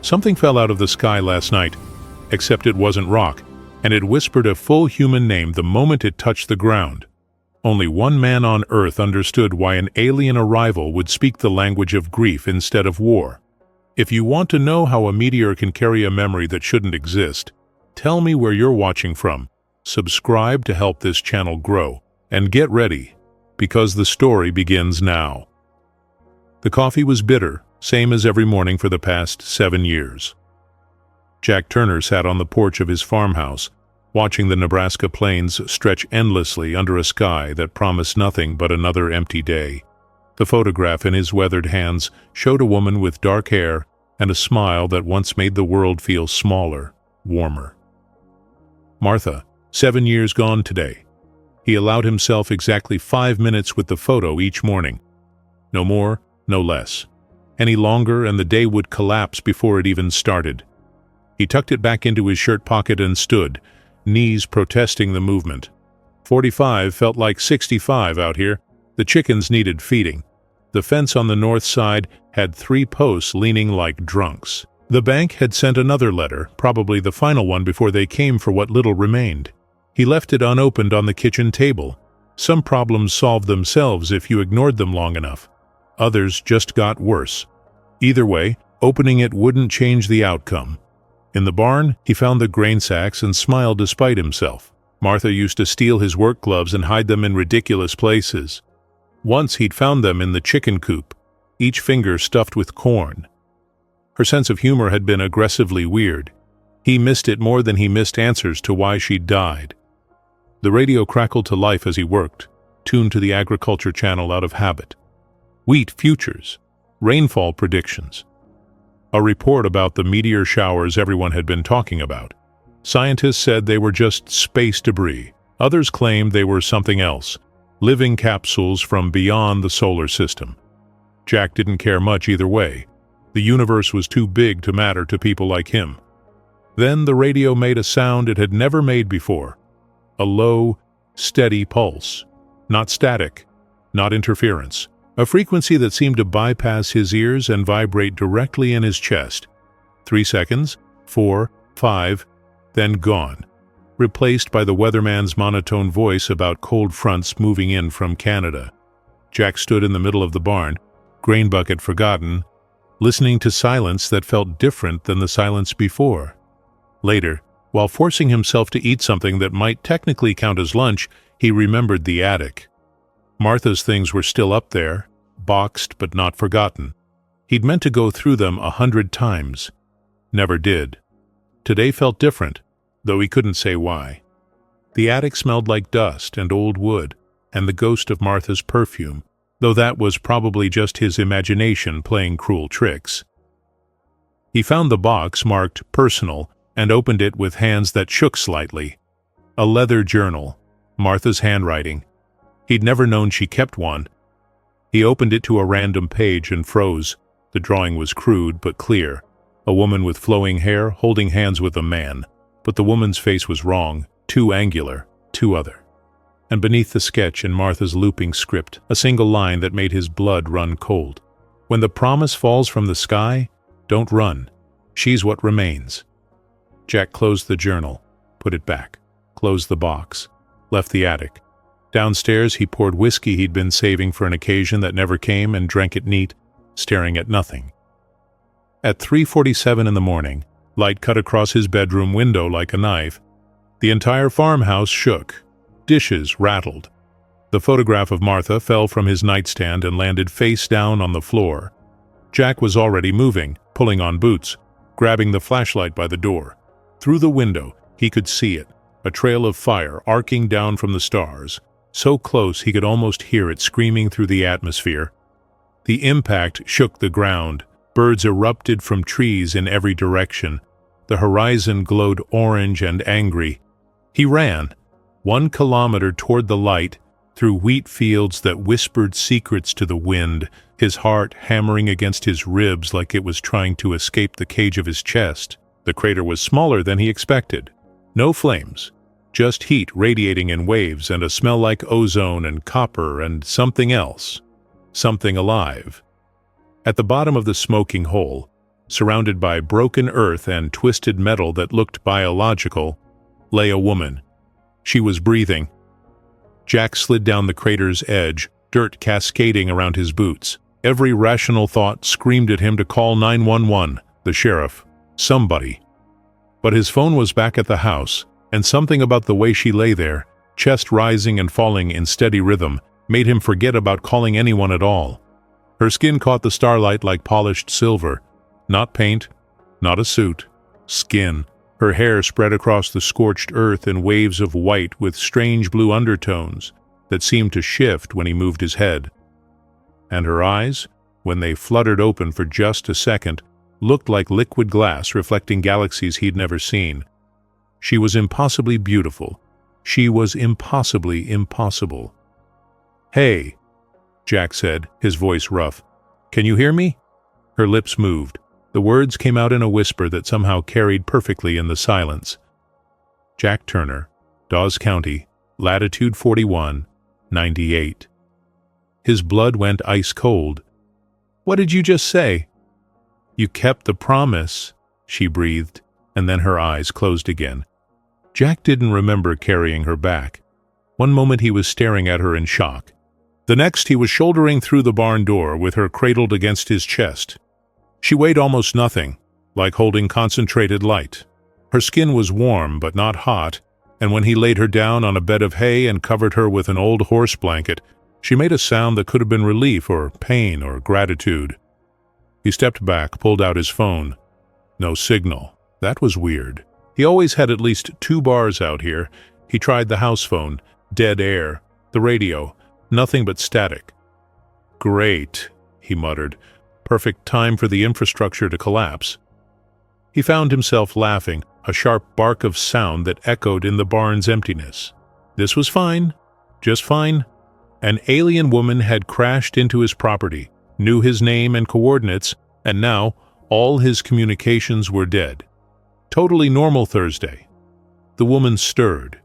Something fell out of the sky last night, except it wasn't rock, and it whispered a full human name the moment it touched the ground. Only one man on Earth understood why an alien arrival would speak the language of grief instead of war. If you want to know how a meteor can carry a memory that shouldn't exist, tell me where you're watching from, subscribe to help this channel grow, and get ready, because the story begins now. The coffee was bitter, same as every morning for the past 7 years. Jack Turner sat on the porch of his farmhouse, watching the Nebraska plains stretch endlessly under a sky that promised nothing but another empty day. The photograph in his weathered hands showed a woman with dark hair and a smile that once made the world feel smaller, warmer. Martha, 7 years gone today. He allowed himself exactly 5 minutes with the photo each morning. No more, no less. Any longer and the day would collapse before it even started. He tucked it back into his shirt pocket and stood, knees protesting the movement. 45 felt like 65 out here. The chickens needed feeding. The fence on the north side had 3 posts leaning like drunks. The bank had sent another letter, probably the final one before they came for what little remained. He left it unopened on the kitchen table. Some problems solved themselves if you ignored them long enough. Others just got worse. Either way, opening it wouldn't change the outcome. In the barn, he found the grain sacks and smiled despite himself. Martha used to steal his work gloves and hide them in ridiculous places. Once he'd found them in the chicken coop, each finger stuffed with corn. Her sense of humor had been aggressively weird. He missed it more than he missed answers to why she'd died. The radio crackled to life as he worked, tuned to the agriculture channel out of habit. Wheat futures, rainfall predictions. A report about the meteor showers everyone had been talking about. Scientists said they were just space debris. Others claimed they were something else, living capsules from beyond the solar system. Jack didn't care much either way. The universe was too big to matter to people like him. Then the radio made a sound it had never made before. A low, steady pulse. Not static, not interference. A frequency that seemed to bypass his ears and vibrate directly in his chest. 3 seconds, 4, 5, then gone. Replaced by the weatherman's monotone voice about cold fronts moving in from Canada. Jack stood in the middle of the barn, grain bucket forgotten, listening to silence that felt different than the silence before. Later, while forcing himself to eat something that might technically count as lunch, he remembered the attic. Martha's things were still up there, boxed but not forgotten. He'd meant to go through them 100 times. Never did. Today felt different, though he couldn't say why. The attic smelled like dust and old wood, and the ghost of Martha's perfume, though that was probably just his imagination playing cruel tricks. He found the box marked personal and opened it with hands that shook slightly. A leather journal, Martha's handwriting. He'd never known she kept one. He opened it to a random page and froze. The drawing was crude but clear. A woman with flowing hair holding hands with a man. But the woman's face was wrong, too angular, too other. And beneath the sketch in Martha's looping script, a single line that made his blood run cold. When the promise falls from the sky, don't run. She's what remains. Jack closed the journal, put it back, closed the box, left the attic. Downstairs, he poured whiskey he'd been saving for an occasion that never came and drank it neat, staring at nothing. At 3:47 in the morning, light cut across his bedroom window like a knife. The entire farmhouse shook. Dishes rattled. The photograph of Martha fell from his nightstand and landed face down on the floor. Jack was already moving, pulling on boots, grabbing the flashlight by the door. Through the window, he could see it, a trail of fire arcing down from the stars, so close he could almost hear it screaming through the atmosphere. The impact shook the ground. Birds erupted from trees in every direction. The horizon glowed orange and angry. He ran, 1 kilometer toward the light, through wheat fields that whispered secrets to the wind, his heart hammering against his ribs like it was trying to escape the cage of his chest. The crater was smaller than he expected. No flames, just heat radiating in waves and a smell like ozone and copper and something else. Something alive. At the bottom of the smoking hole, Surrounded by broken earth and twisted metal that looked biological, lay a woman. She was breathing. Jack slid down the crater's edge, dirt cascading around his boots. Every rational thought screamed at him to call 911, the sheriff, somebody. But his phone was back at the house, and something about the way she lay there, chest rising and falling in steady rhythm, made him forget about calling anyone at all. Her skin caught the starlight like polished silver. Not paint, not a suit, skin. Her hair spread across the scorched earth in waves of white with strange blue undertones that seemed to shift when he moved his head. And her eyes, when they fluttered open for just a second, looked like liquid glass reflecting galaxies he'd never seen. She was impossibly beautiful. She was impossibly impossible. "Hey," Jack said, his voice rough. "Can you hear me?" Her lips moved. The words came out in a whisper that somehow carried perfectly in the silence. "Jack Turner, Dawes County, latitude 41, 98. His blood went ice cold. "What did you just say?" "You kept the promise," she breathed, and then her eyes closed again. Jack didn't remember carrying her back. One moment he was staring at her in shock. The next he was shouldering through the barn door with her cradled against his chest. She weighed almost nothing, like holding concentrated light. Her skin was warm but not hot, and when he laid her down on a bed of hay and covered her with an old horse blanket, she made a sound that could have been relief or pain or gratitude. He stepped back, pulled out his phone. No signal. That was weird. He always had at least 2 bars out here. He tried the house phone, dead air, the radio, nothing but static. "Great," he muttered. "Perfect time for the infrastructure to collapse." He found himself laughing, a sharp bark of sound that echoed in the barn's emptiness. This was fine, just fine. An alien woman had crashed into his property, knew his name and coordinates, and now all his communications were dead. Totally normal Thursday. The woman stirred.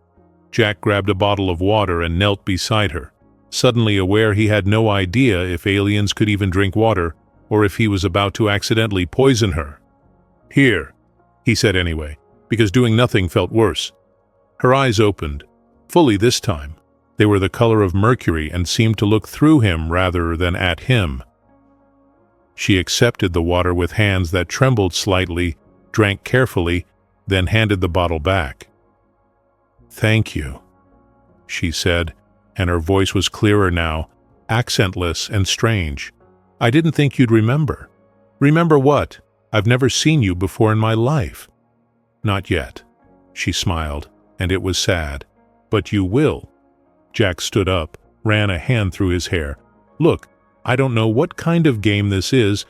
Jack grabbed a bottle of water and knelt beside her, suddenly aware he had no idea if aliens could even drink water or if he was about to accidentally poison her. "Here," he said anyway, because doing nothing felt worse. Her eyes opened, fully this time. They were the color of mercury and seemed to look through him rather than at him. She accepted the water with hands that trembled slightly, drank carefully, then handed the bottle back. "Thank you," she said, and her voice was clearer now, accentless and strange. "I didn't think you'd remember." "Remember what? I've never seen you before in my life." "Not yet," she smiled, and it was sad. "But you will." Jack stood up, ran a hand through his hair. "Look, I don't know what kind of game this is,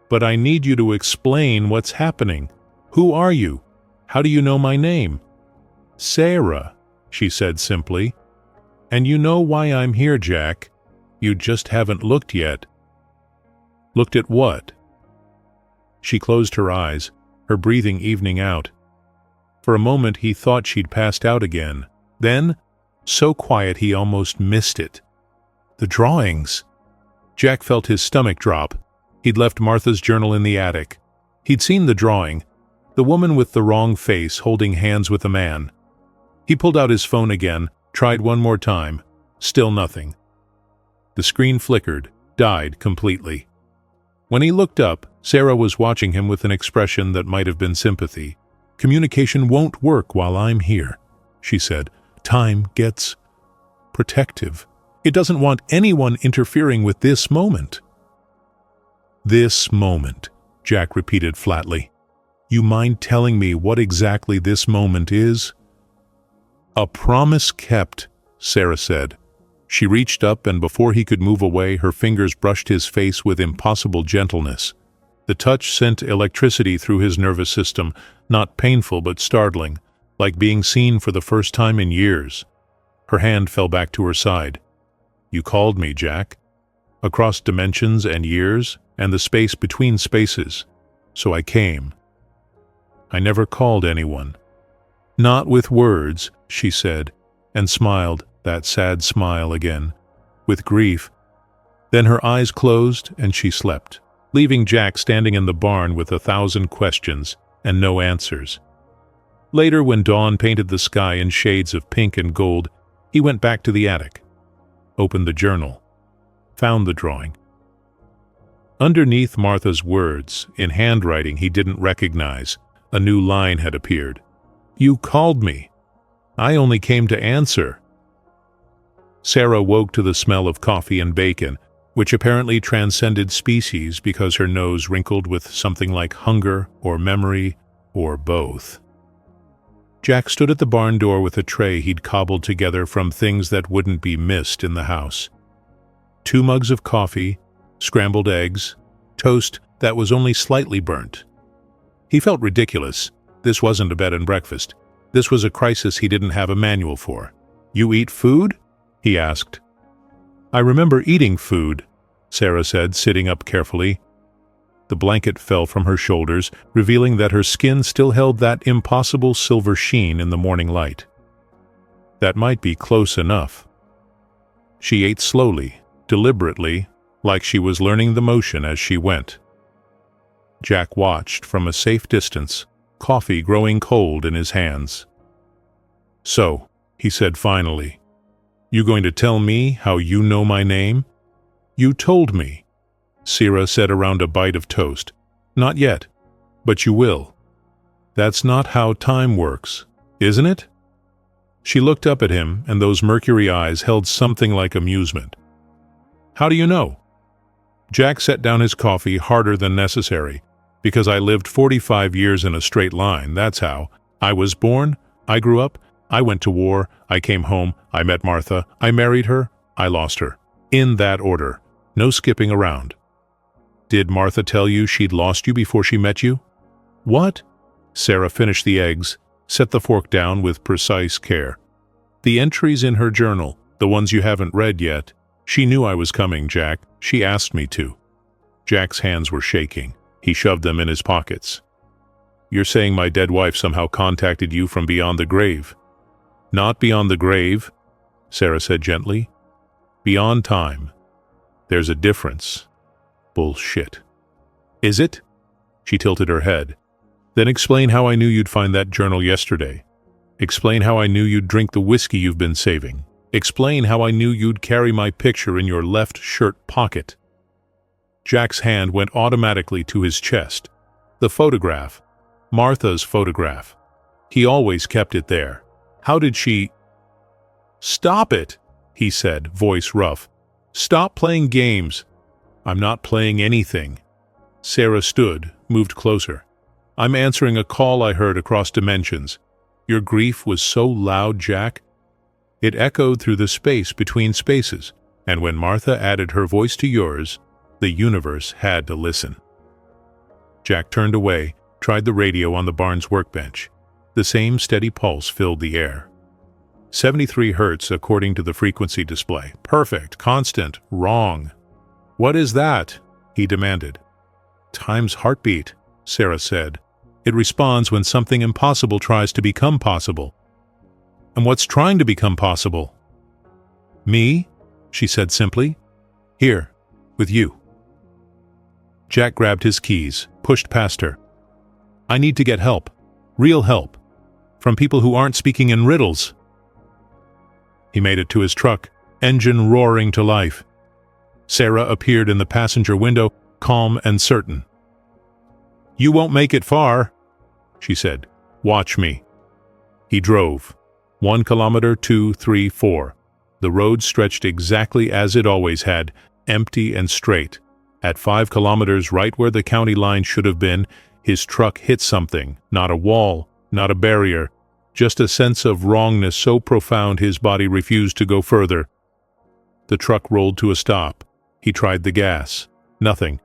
but I need you to explain what's happening. Who are you? How do you know my name?" "Sarah," she said simply. "And you know why I'm here, Jack. You just haven't looked yet." "Looked at what?" She closed her eyes, her breathing evening out. For a moment he thought she'd passed out again. Then, so quiet he almost missed it. The drawings. Jack felt his stomach drop. He'd left Martha's journal in the attic. He'd seen the drawing, the woman with the wrong face holding hands with a man. He pulled out his phone again, tried one more time. Still nothing. The screen flickered, died completely. When he looked up, Sarah was watching him with an expression that might have been sympathy. "Communication won't work while I'm here," she said. "Time gets protective. It doesn't want anyone interfering with this moment." "This moment," Jack repeated flatly. "You mind telling me what exactly this moment is?" "A promise kept," Sarah said. She reached up, and before he could move away, her fingers brushed his face with impossible gentleness. The touch sent electricity through his nervous system, not painful but startling, like being seen for the first time in years. Her hand fell back to her side. "You called me, Jack. Across dimensions and years, and the space between spaces. So I came. I never called anyone." "Not with words," she said, and smiled, that sad smile again, with grief. Then her eyes closed and she slept. leaving Jack standing in the barn with 1,000 questions and no answers. Later, when dawn painted the sky in shades of pink and gold, he went back to the attic, opened the journal, found the drawing. Underneath Martha's words, in handwriting he didn't recognize, a new line had appeared. "You called me. I only came to answer." Sarah woke to the smell of coffee and bacon, which apparently transcended species because her nose wrinkled with something like hunger or memory or both. Jack stood at the barn door with a tray he'd cobbled together from things that wouldn't be missed in the house. 2 mugs of coffee, scrambled eggs, toast that was only slightly burnt. He felt ridiculous. This wasn't a bed and breakfast. This was a crisis he didn't have a manual for. "You eat food?" he asked. "I remember eating food," Sarah said, sitting up carefully. The blanket fell from her shoulders, revealing that her skin still held that impossible silver sheen in the morning light. That might be close enough. She ate slowly, deliberately, like she was learning the motion as she went. Jack watched from a safe distance, coffee growing cold in his hands. "So," he said finally, "you going to tell me how you know my name?" "You told me," Sarah said around a bite of toast. "Not yet, but you will. That's not how time works, isn't it?" She looked up at him, and those mercury eyes held something like amusement. "How do you know?" Jack set down his coffee harder than necessary. "Because I lived 45 years in a straight line, that's how. I was born, I grew up, I went to war, I came home, I met Martha, I married her, I lost her. In that order. No skipping around." "Did Martha tell you she'd lost you before she met you?" "What?" Sarah finished the eggs, set the fork down with precise care. "The entries in her journal, the ones you haven't read yet. She knew I was coming, Jack. She asked me to." Jack's hands were shaking. He shoved them in his pockets. "You're saying my dead wife somehow contacted you from beyond the grave?" "Not beyond the grave," Sarah said gently. "Beyond time. There's a difference." "Bullshit." "Is it?" She tilted her head. "Then explain how I knew you'd find that journal yesterday. Explain how I knew you'd drink the whiskey you've been saving. Explain how I knew you'd carry my picture in your left shirt pocket." Jack's hand went automatically to his chest. The photograph. Martha's photograph. He always kept it there. How did she— "Stop it," he said, voice rough. "Stop playing games." "I'm not playing anything." Sarah stood, moved closer. "I'm answering a call I heard across dimensions. Your grief was so loud, Jack. It echoed through the space between spaces, and when Martha added her voice to yours, the universe had to listen." Jack turned away, tried the radio on the barn's workbench. The same steady pulse filled the air. 73 hertz according to the frequency display. Perfect, constant, wrong. "What is that?" he demanded. "Time's heartbeat," Sarah said. "It responds when something impossible tries to become possible." "And what's trying to become possible?" "Me," she said simply. "Here, with you." Jack grabbed his keys, pushed past her. "I need to get help. Real help. From people who aren't speaking in riddles." He made it to his truck, engine roaring to life. Sarah appeared in the passenger window, calm and certain. "You won't make it far," she said. "Watch me." He drove. 1 kilometer, 2, 3, 4. The road stretched exactly as it always had, empty and straight. At 5 kilometers, right where the county line should have been, his truck hit something, not a wall, not a barrier, just a sense of wrongness so profound his body refused to go further. The truck rolled to a stop. He tried the gas. Nothing.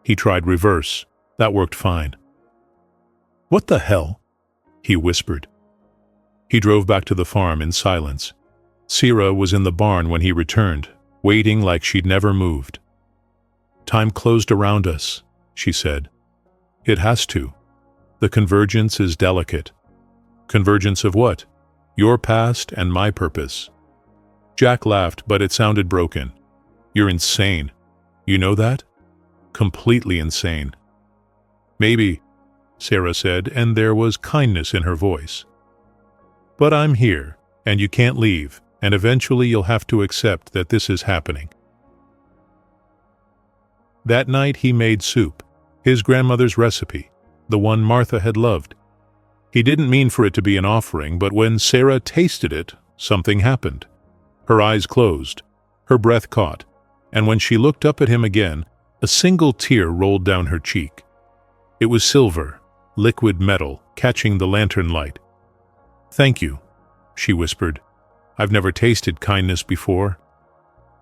He tried reverse. That worked fine. "What the hell?" he whispered. He drove back to the farm in silence. Sarah was in the barn when he returned, waiting like she'd never moved. "Time closed around us," she said. "It has to. The convergence is delicate." "Convergence of what?" "Your past and my purpose." Jack laughed, but it sounded broken. "You're insane. You know that?" completely insane. Maybe, Sarah said, and there was kindness in her voice. But I'm here, and you can't leave, and eventually you'll have to accept that this is happening. That night he made soup, his grandmother's recipe, the one Martha had loved. He didn't mean for it to be an offering, but when Sarah tasted it, something happened. Her eyes closed, her breath caught, and when she looked up at him again, a single tear rolled down her cheek. It was silver, liquid metal, catching the lantern light. "Thank you," she whispered. "I've never tasted kindness before."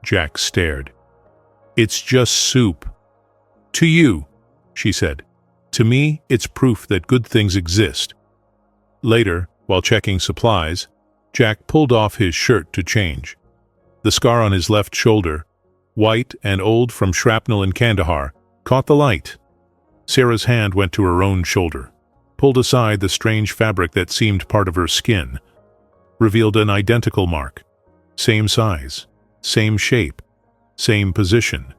Jack stared. "It's just soup." "To you," she said. "To me, it's proof that good things exist." Later, while checking supplies, Jack pulled off his shirt to change. The scar on his left shoulder, white and old from shrapnel in Kandahar, caught the light. Sarah's hand went to her own shoulder, pulled aside the strange fabric that seemed part of her skin, revealed an identical mark. Same size, same shape, same position.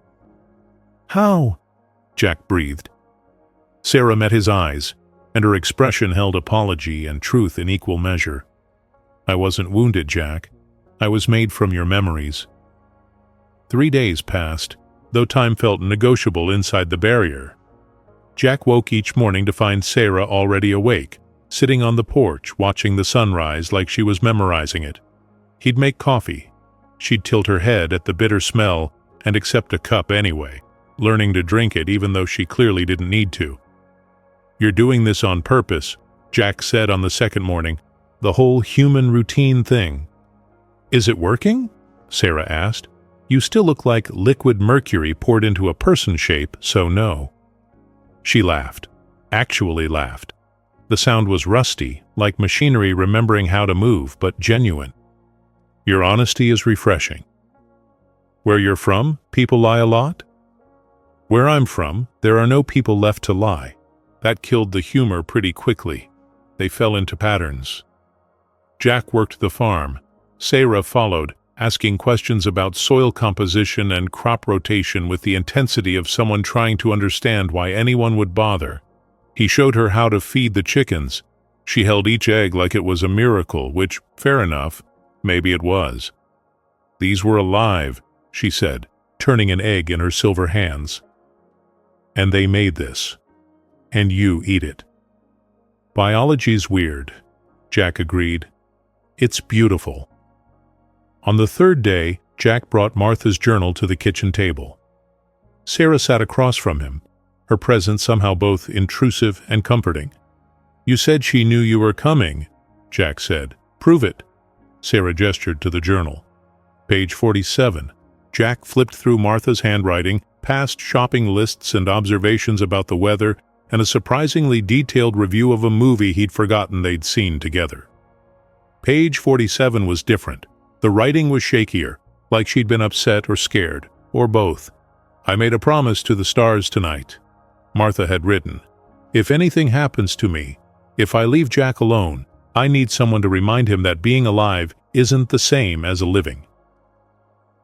"How?" Jack breathed. Sarah met his eyes, and her expression held apology and truth in equal measure. "I wasn't wounded, Jack. I was made from your memories." 3 days passed, though time felt negotiable inside the barrier. Jack woke each morning to find Sarah already awake, sitting on the porch watching the sunrise like she was memorizing it. He'd make coffee. She'd tilt her head at the bitter smell and accept a cup anyway, learning to drink it even though she clearly didn't need to. "You're doing this on purpose," Jack said on the second morning, "the whole human routine thing." "Is it working?" Sarah asked. "You still look like liquid mercury poured into a person shape, so no." She laughed, actually laughed. The sound was rusty, like machinery remembering how to move, but genuine. "Your honesty is refreshing." "Where you're from, people lie a lot?" "Where I'm from, there are no people left to lie." That killed the humor pretty quickly. They fell into patterns. Jack worked the farm. Sarah followed, asking questions about soil composition and crop rotation with the intensity of someone trying to understand why anyone would bother. He showed her how to feed the chickens. She held each egg like it was a miracle, which, fair enough, maybe it was. "These were alive," she said, turning an egg in her silver hands. "And they made this. And you eat it." "Biology's weird," Jack agreed. "It's beautiful." On the third day, Jack brought Martha's journal to the kitchen table. Sarah sat across from him, her presence somehow both intrusive and comforting. "You said she knew you were coming," Jack said. "Prove it." Sarah gestured to the journal. Page 47. Jack flipped through Martha's handwriting, past shopping lists and observations about the weather, and a surprisingly detailed review of a movie he'd forgotten they'd seen together. Page 47 was different. The writing was shakier, like she'd been upset or scared, or both. "I made a promise to the stars tonight," Martha had written. "If anything happens to me, if I leave Jack alone, I need someone to remind him that being alive isn't the same as a living."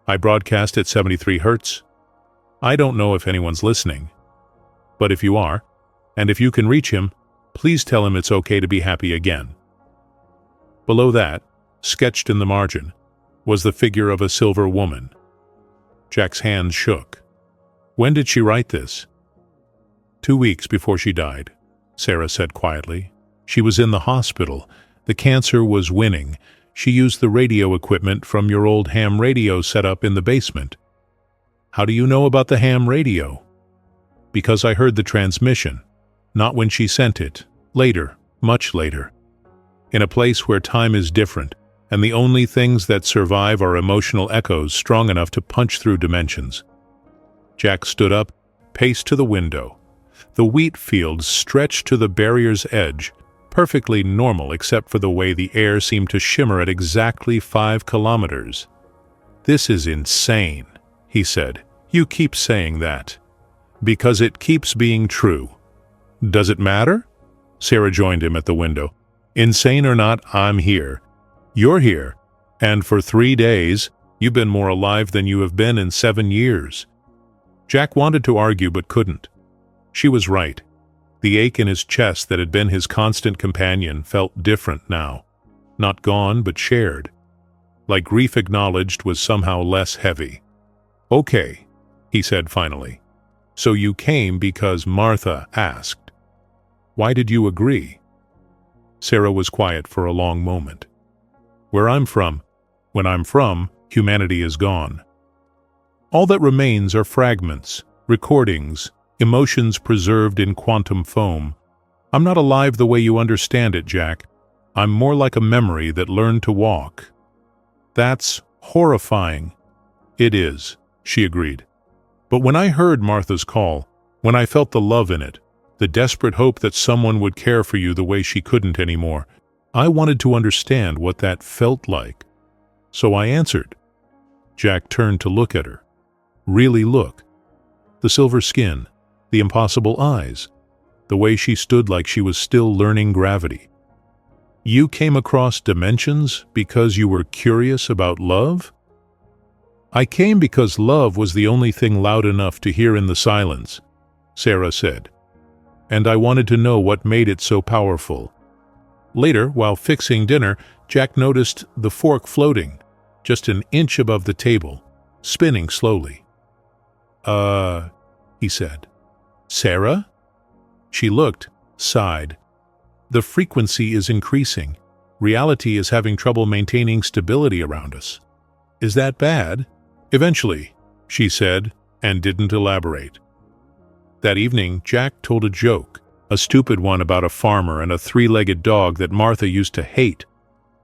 I broadcast at 73 Hertz. I don't know if anyone's listening. But if you are, and if you can reach him, please tell him it's okay to be happy again. Below that, sketched in the margin, was the figure of a silver woman. Jack's hands shook. When did she write this? 2 weeks before she died, Sarah said quietly. She was in the hospital. The cancer was winning. She used the radio equipment from your old ham radio set up in the basement. How do you know about the ham radio? Because I heard the transmission. Not when she sent it. Later, much later. In a place where time is different, and the only things that survive are emotional echoes strong enough to punch through dimensions. Jack stood up, paced to the window. The wheat fields stretched to the barrier's edge, perfectly normal except for the way the air seemed to shimmer at exactly 5 kilometers. "This is insane," he said. "You keep saying that." "Because it keeps being true." "Does it matter?" Sarah joined him at the window. "Insane or not, I'm here. You're here. And for 3 days, you've been more alive than you have been in 7 years. Jack wanted to argue but couldn't. She was right. The ache in his chest that had been his constant companion felt different now. Not gone, but shared. Like grief acknowledged was somehow less heavy. "Okay," he said finally. "So you came because Martha asked. Why did you agree?" Sarah was quiet for a long moment. When I'm from, humanity is gone. All that remains are fragments, recordings, emotions preserved in quantum foam. I'm not alive the way you understand it, Jack. I'm more like a memory that learned to walk." "That's horrifying." "It is," she agreed. "But when I heard Martha's call, when I felt the love in it, the desperate hope that someone would care for you the way she couldn't anymore, I wanted to understand what that felt like. So I answered." Jack turned to look at her. Really look. The silver skin, the impossible eyes, the way she stood like she was still learning gravity. "You came across dimensions because you were curious about love?" "I came because love was the only thing loud enough to hear in the silence," Sarah said. "And I wanted to know what made it so powerful." Later, while fixing dinner, Jack noticed the fork floating, just an inch above the table, spinning slowly. He said. "Sarah?" She looked, sighed. "The frequency is increasing. Reality is having trouble maintaining stability around us." "Is that bad?" "Eventually," she said, and didn't elaborate. That evening, Jack told a joke, a stupid one about a farmer and a three-legged dog that Martha used to hate.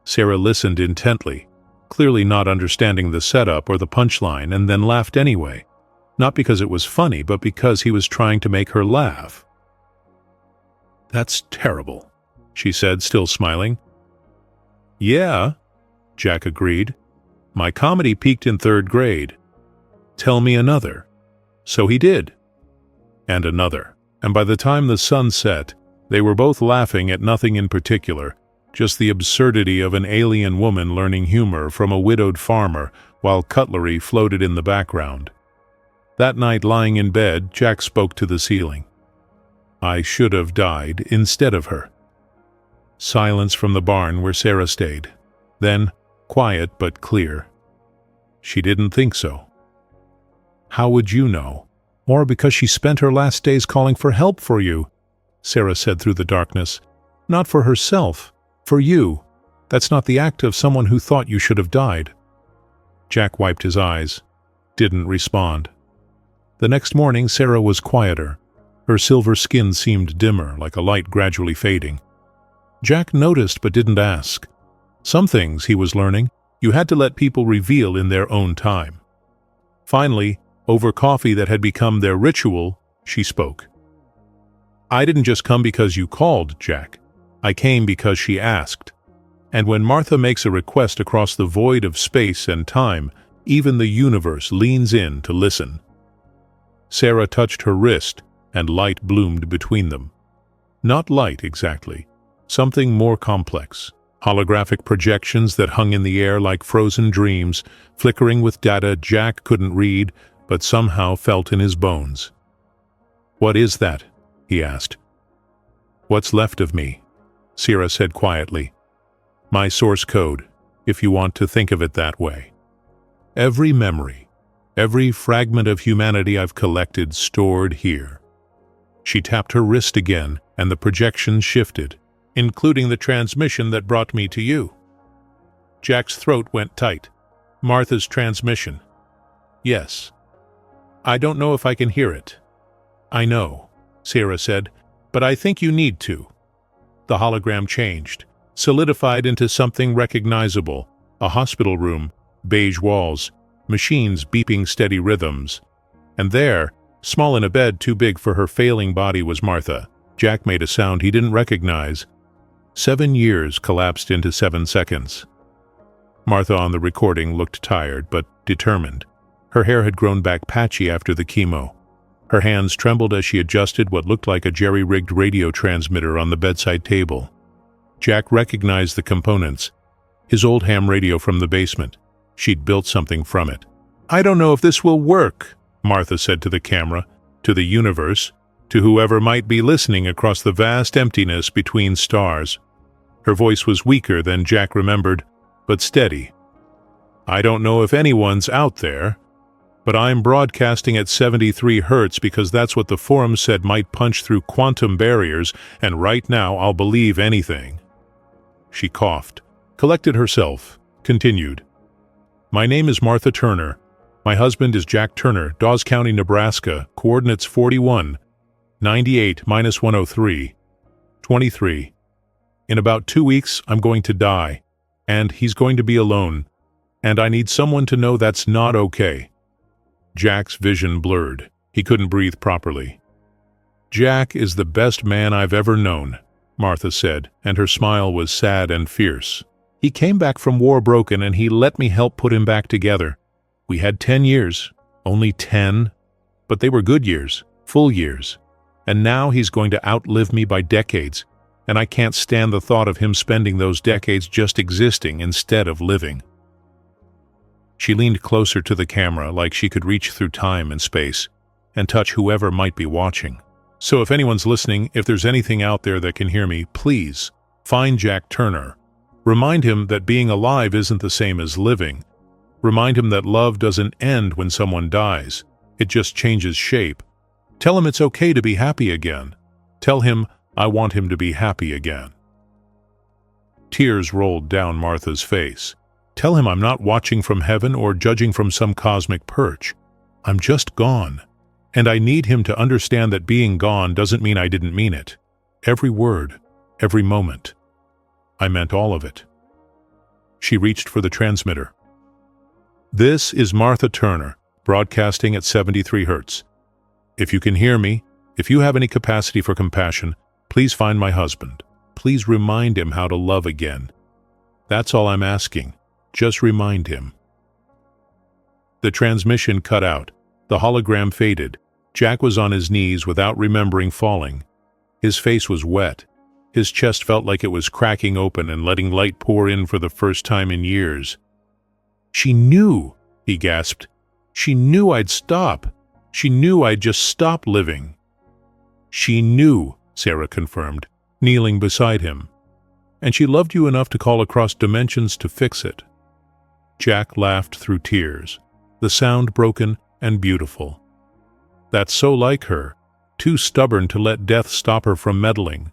Sarah listened intently, clearly not understanding the setup or the punchline, and then laughed anyway. Not because it was funny, but because he was trying to make her laugh. "That's terrible," she said, still smiling. "Yeah," Jack agreed. "My comedy peaked in 3rd grade. Tell me another." So he did. And another. And by the time the sun set, they were both laughing at nothing in particular, just the absurdity of an alien woman learning humor from a widowed farmer while cutlery floated in the background. That night, lying in bed, Jack spoke to the ceiling. "I should have died instead of her." Silence from the barn where Sarah stayed. Then, quiet but clear. "She didn't think so." "How would you know? Or because she spent her last days calling for help for you," Sarah said through the darkness. "Not for herself, for you. That's not the act of someone who thought you should have died." Jack wiped his eyes. Didn't respond. The next morning, Sarah was quieter. Her silver skin seemed dimmer, like a light gradually fading. Jack noticed but didn't ask. Some things, he was learning, you had to let people reveal in their own time. Finally, over coffee that had become their ritual, she spoke. "I didn't just come because you called, Jack. I came because she asked. And when Martha makes a request across the void of space and time, even the universe leans in to listen." Sarah touched her wrist, and light bloomed between them. Not light, exactly. Something more complex. Holographic projections that hung in the air like frozen dreams, flickering with data Jack couldn't read, but somehow felt in his bones. "What is that?" he asked. "What's left of me," Sarah said quietly. "My source code, if you want to think of it that way. Every memory, every fragment of humanity I've collected stored here." She tapped her wrist again, and the projections shifted, including the transmission that brought me to you. Jack's throat went tight. "Martha's transmission." "Yes." "I don't know if I can hear it." "I know," Sarah said, "but I think you need to." The hologram changed, solidified into something recognizable, a hospital room, beige walls, machines beeping steady rhythms. And there, small in a bed too big for her failing body, was Martha. Jack made a sound he didn't recognize. 7 years collapsed into 7 seconds. Martha on the recording looked tired but determined. Her hair had grown back patchy after the chemo. Her hands trembled as she adjusted what looked like a jerry-rigged radio transmitter on the bedside table. Jack recognized the components. His old ham radio from the basement. She'd built something from it. "I don't know if this will work," Martha said to the camera, to the universe, to whoever might be listening across the vast emptiness between stars. Her voice was weaker than Jack remembered, but steady. I don't know if anyone's out there, but I'm broadcasting at 73 Hertz because that's what the forum said might punch through quantum barriers, and right now I'll believe anything. She coughed, collected herself, continued. My name is Martha Turner. My husband is Jack Turner, Dawes County, Nebraska, coordinates 41, 98-103, 23. In about 2 weeks, I'm going to die, and he's going to be alone, and I need someone to know that's not okay. Jack's vision blurred. He couldn't breathe properly. Jack is the best man I've ever known, Martha said, and her smile was sad and fierce. He came back from war broken, and he let me help put him back together. We had 10 years, only 10, but they were good years, full years. And now he's going to outlive me by decades, and I can't stand the thought of him spending those decades just existing instead of living. She leaned closer to the camera like she could reach through time and space and touch whoever might be watching. So if anyone's listening, if there's anything out there that can hear me, please find Jack Turner. Remind him that being alive isn't the same as living. Remind him that love doesn't end when someone dies. It just changes shape. Tell him it's okay to be happy again. Tell him I want him to be happy again. Tears rolled down Martha's face. Tell him I'm not watching from heaven or judging from some cosmic perch. I'm just gone. And I need him to understand that being gone doesn't mean I didn't mean it. Every word, every moment. I meant all of it. She reached for the transmitter. This is Martha Turner, broadcasting at 73 Hertz. If you can hear me, if you have any capacity for compassion, please find my husband. Please remind him how to love again. That's all I'm asking. Just remind him. The transmission cut out. The hologram faded. Jack was on his knees without remembering falling. His face was wet. His chest felt like it was cracking open and letting light pour in for the first time in years. She knew, he gasped. She knew I'd stop. She knew I'd just stop living. She knew, Sarah confirmed, kneeling beside him. And she loved you enough to call across dimensions to fix it. Jack laughed through tears, the sound broken and beautiful. That's so like her, too stubborn to let death stop her from meddling.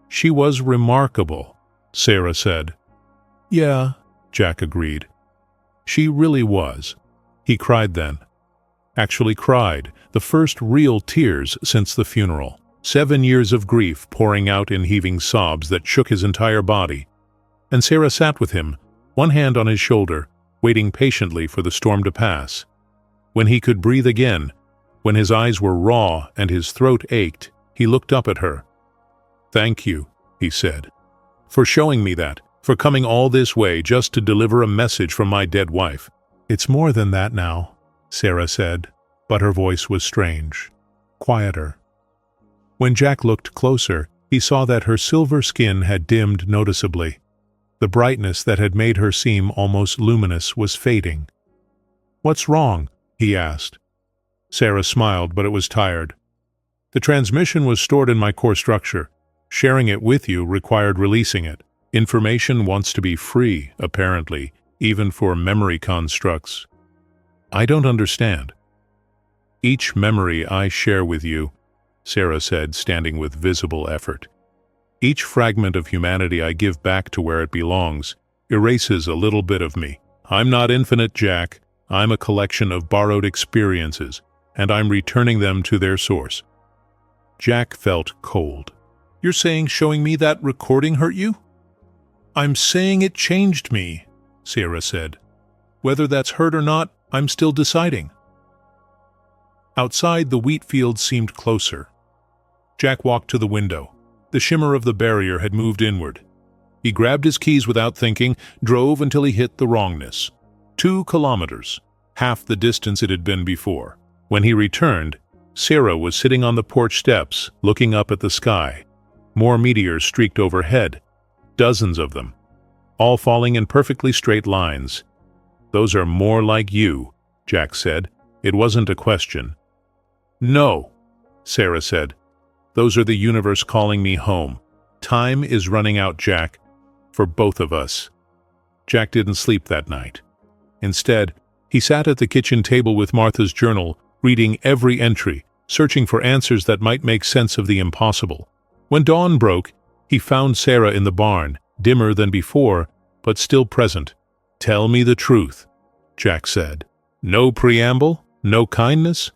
She was remarkable, Sarah said. Yeah, Jack agreed. She really was. He cried then. Actually cried, the first real tears since the funeral. 7 years of grief pouring out in heaving sobs that shook his entire body. And Sarah sat with him, one hand on his shoulder, waiting patiently for the storm to pass. When he could breathe again, when his eyes were raw and his throat ached, he looked up at her. Thank you, he said, for showing me that, for coming all this way just to deliver a message from my dead wife. It's more than that now, Sarah said, but her voice was strange, quieter. When Jack looked closer, he saw that her silver skin had dimmed noticeably. The brightness that had made her seem almost luminous was fading. What's wrong? He asked. Sarah smiled, but it was tired. The transmission was stored in my core structure. Sharing it with you required releasing it. Information wants to be free, apparently, even for memory constructs. I don't understand. Each memory I share with you, Sarah said, standing with visible effort. Each fragment of humanity I give back to where it belongs erases a little bit of me. I'm not infinite, Jack. I'm a collection of borrowed experiences, and I'm returning them to their source. Jack felt cold. You're saying showing me that recording hurt you? I'm saying it changed me, Sarah said. Whether that's hurt or not, I'm still deciding. Outside, the wheat fields seemed closer. Jack walked to the window. The shimmer of the barrier had moved inward. He grabbed his keys without thinking, drove until he hit the wrongness. 2 kilometers, half the distance it had been before. When he returned, Sarah was sitting on the porch steps, looking up at the sky. More meteors streaked overhead, dozens of them, all falling in perfectly straight lines. Those are more like you, Jack said, It wasn't a question. "No," Sarah said. "Those are the universe calling me home. Time is running out, Jack, for both of us." Jack didn't sleep that night. Instead, he sat at the kitchen table with Martha's journal, reading every entry, searching for answers that might make sense of the impossible. When dawn broke, he found Sarah in the barn, dimmer than before, but still present. "Tell me the truth," Jack said. "No preamble, no kindness,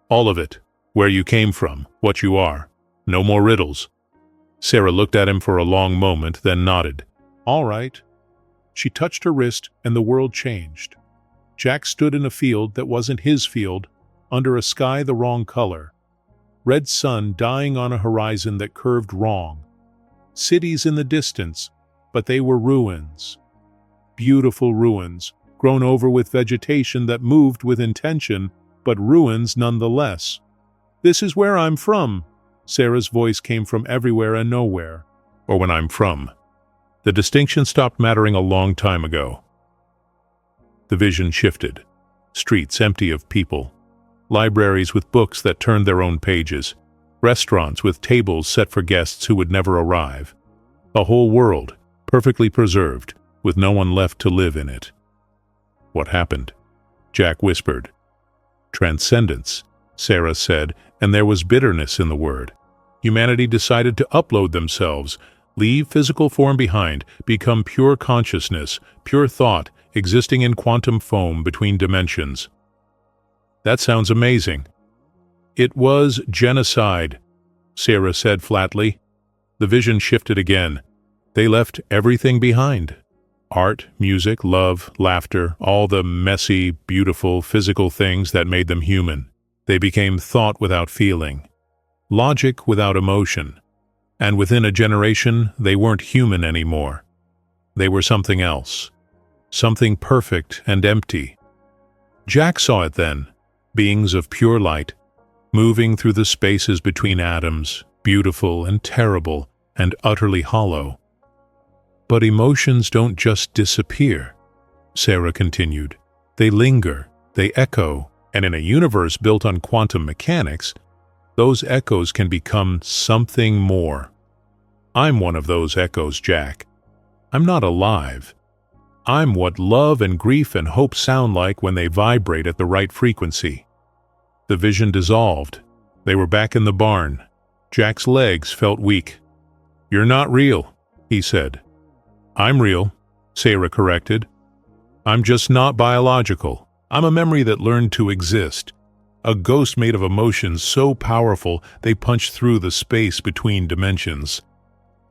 all of it. Where you came from, what you are. No more riddles." Sarah looked at him for a long moment, then nodded. "All right." She touched her wrist, and the world changed. Jack stood in a field that wasn't his field, under a sky the wrong color. Red sun dying on a horizon that curved wrong. Cities in the distance, but they were ruins. Beautiful ruins, grown over with vegetation that moved with intention, but ruins nonetheless. "This is where I'm from." Sarah's voice came from everywhere and nowhere. "Or when I'm from." The distinction stopped mattering a long time ago. The vision shifted. Streets empty of people. Libraries with books that turned their own pages. Restaurants with tables set for guests who would never arrive. A whole world, perfectly preserved, with no one left to live in it. "What happened?" Jack whispered. "Transcendence," Sarah said, and there was bitterness in the word. Humanity decided to upload themselves, leave physical form behind, become pure consciousness, pure thought, existing in quantum foam between dimensions. That sounds amazing. "It was genocide," Sarah said flatly. The vision shifted again. They left everything behind. Art, music, love, laughter, all the messy, beautiful, physical things that made them human. They became thought without feeling, logic without emotion. And within a generation, they weren't human anymore. They were something else. Something perfect and empty. Jack saw it then, beings of pure light, moving through the spaces between atoms, beautiful and terrible and utterly hollow. "But emotions don't just disappear," Sarah continued. "They linger, they echo, and in a universe built on quantum mechanics, those echoes can become something more. I'm one of those echoes, Jack. I'm not alive. I'm what love and grief and hope sound like when they vibrate at the right frequency." The vision dissolved. They were back in the barn. Jack's legs felt weak. "You're not real," he said. "I'm real," Sarah corrected. "I'm just not biological. I'm a memory that learned to exist. A ghost made of emotions so powerful they punch through the space between dimensions.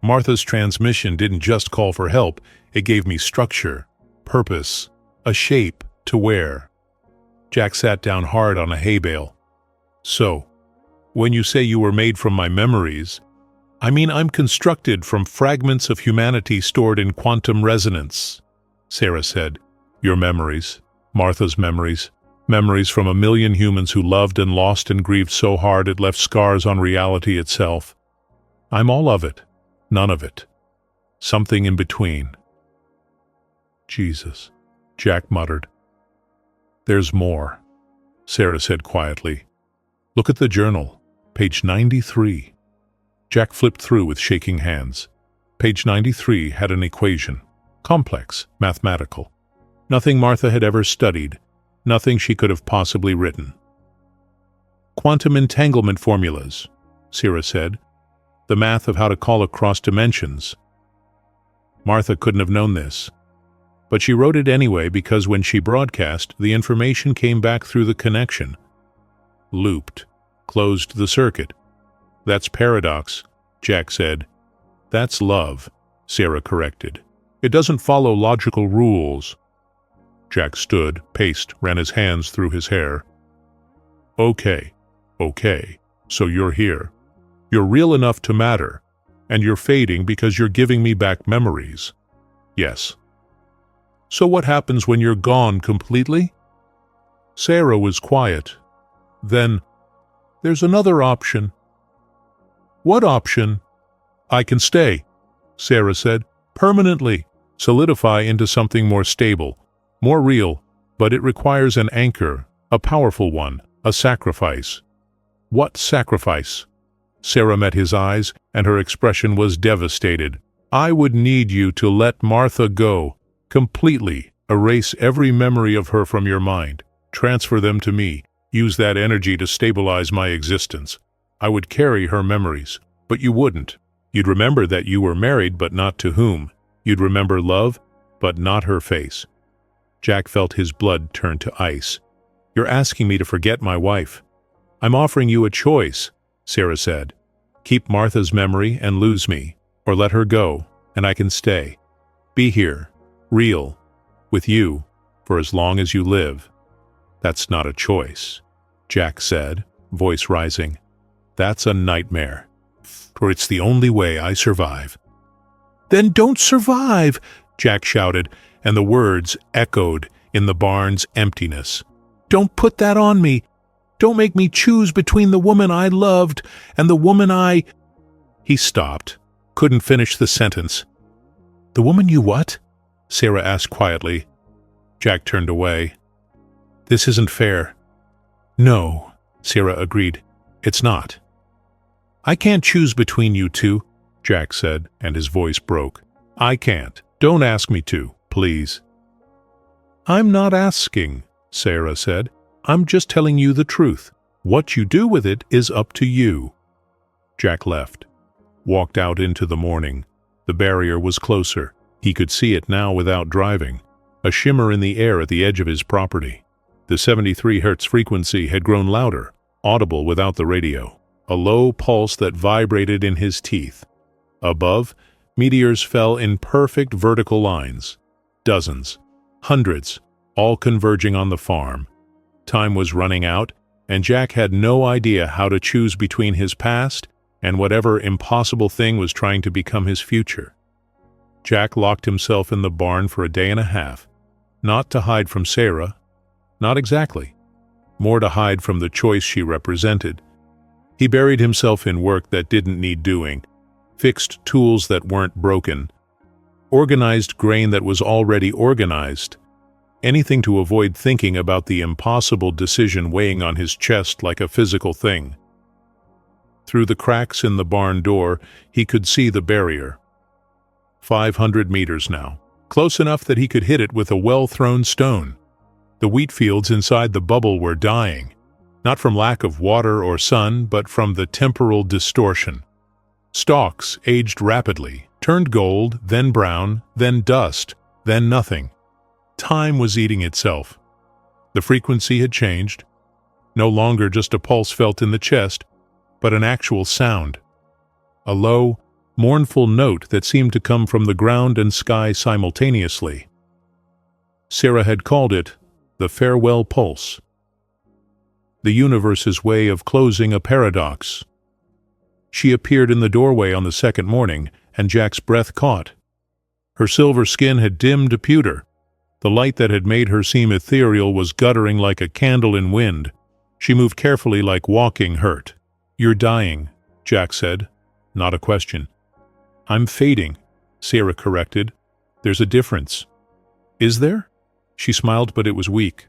Martha's transmission didn't just call for help, it gave me structure, purpose, a shape to wear." Jack sat down hard on a hay bale. "So, when you say you were made from my memories, I mean I'm constructed from fragments of humanity stored in quantum resonance," Sarah said. "Your memories, Martha's memories, memories from a million humans who loved and lost and grieved so hard it left scars on reality itself. I'm all of it, none of it. Something in between." "Jesus," Jack muttered. "There's more," Sarah said quietly. "Look at the journal, page 93. Jack flipped through with shaking hands. Page 93 had an equation, complex, mathematical. Nothing Martha had ever studied, nothing she could have possibly written. "Quantum entanglement formulas," Sarah said. "The math of how to call across dimensions." Martha couldn't have known this. But she wrote it anyway because when she broadcast, the information came back through the connection. Looped. Closed the circuit. "That's paradox," Jack said. "That's love," Sarah corrected. "It doesn't follow logical rules." Jack stood, paced, ran his hands through his hair. Okay, so you're here. You're real enough to matter, and you're fading because you're giving me back memories." "Yes." "So what happens when you're gone completely?" Sarah was quiet. Then, "There's another option." "What option?" "I can stay," Sarah said, "permanently, solidify into something more stable, more real, but it requires an anchor, A powerful one, a sacrifice. What sacrifice? Sarah met his eyes, and her expression was devastated. I would need you to let Martha go, completely. Erase every memory of her from your mind. Transfer them to me. Use that energy to stabilize my existence. I would carry her memories, but you wouldn't. You'd remember that you were married, but not to whom. You'd remember love, but not her face. Jack felt his blood turn to ice. You're asking me to forget my wife. I'm offering you a choice, Sarah said. Keep Martha's memory and lose me, or let her go, and I can stay. Be here, real, with you, for as long as you live. That's not a choice, Jack said, voice rising. That's a nightmare, for it's the only way I survive. Then don't survive, Jack shouted, and the words echoed in the barn's emptiness. Don't put that on me. Don't make me choose between the woman I loved and the woman I... He stopped, couldn't finish the sentence. The woman you what? Sarah asked quietly. Jack turned away. This isn't fair. No, Sarah agreed. It's not. I can't choose between you two, Jack said, and his voice broke. I can't. Don't ask me to, please. I'm not asking, Sarah said. I'm just telling you the truth. What you do with it is up to you. Jack left, walked out into the morning. The barrier was closer. He could see it now without driving, a shimmer in the air at the edge of his property. The 73 Hz frequency had grown louder, audible without the radio, a low pulse that vibrated in his teeth. Above, meteors fell in perfect vertical lines. Dozens, hundreds, all converging on the farm. Time was running out, and Jack had no idea how to choose between his past and whatever impossible thing was trying to become his future. Jack locked himself in the barn for a day and a half, not to hide from Sarah, not exactly, more to hide from the choice she represented. He buried himself in work that didn't need doing, fixed tools that weren't broken, organized grain that was already organized, anything to avoid thinking about the impossible decision weighing on his chest like a physical thing. Through the cracks in the barn door, he could see the barrier. 500 meters now, close enough that he could hit it with a well-thrown stone. The wheat fields inside the bubble were dying, not from lack of water or sun, but from the temporal distortion. Stalks aged rapidly, turned gold, then brown, then dust, then nothing. Time was eating itself. The frequency had changed, no longer just a pulse felt in the chest, but an actual sound. A low, mournful note that seemed to come from the ground and sky simultaneously. Sarah had called it the farewell pulse. The universe's way of closing a paradox. She appeared in the doorway on the second morning, and Jack's breath caught. Her silver skin had dimmed to pewter. The light that had made her seem ethereal was guttering like a candle in wind. She moved carefully like walking hurt. You're dying, Jack said. Not a question. I'm fading, Sarah corrected. There's a difference. Is there? She smiled, but it was weak.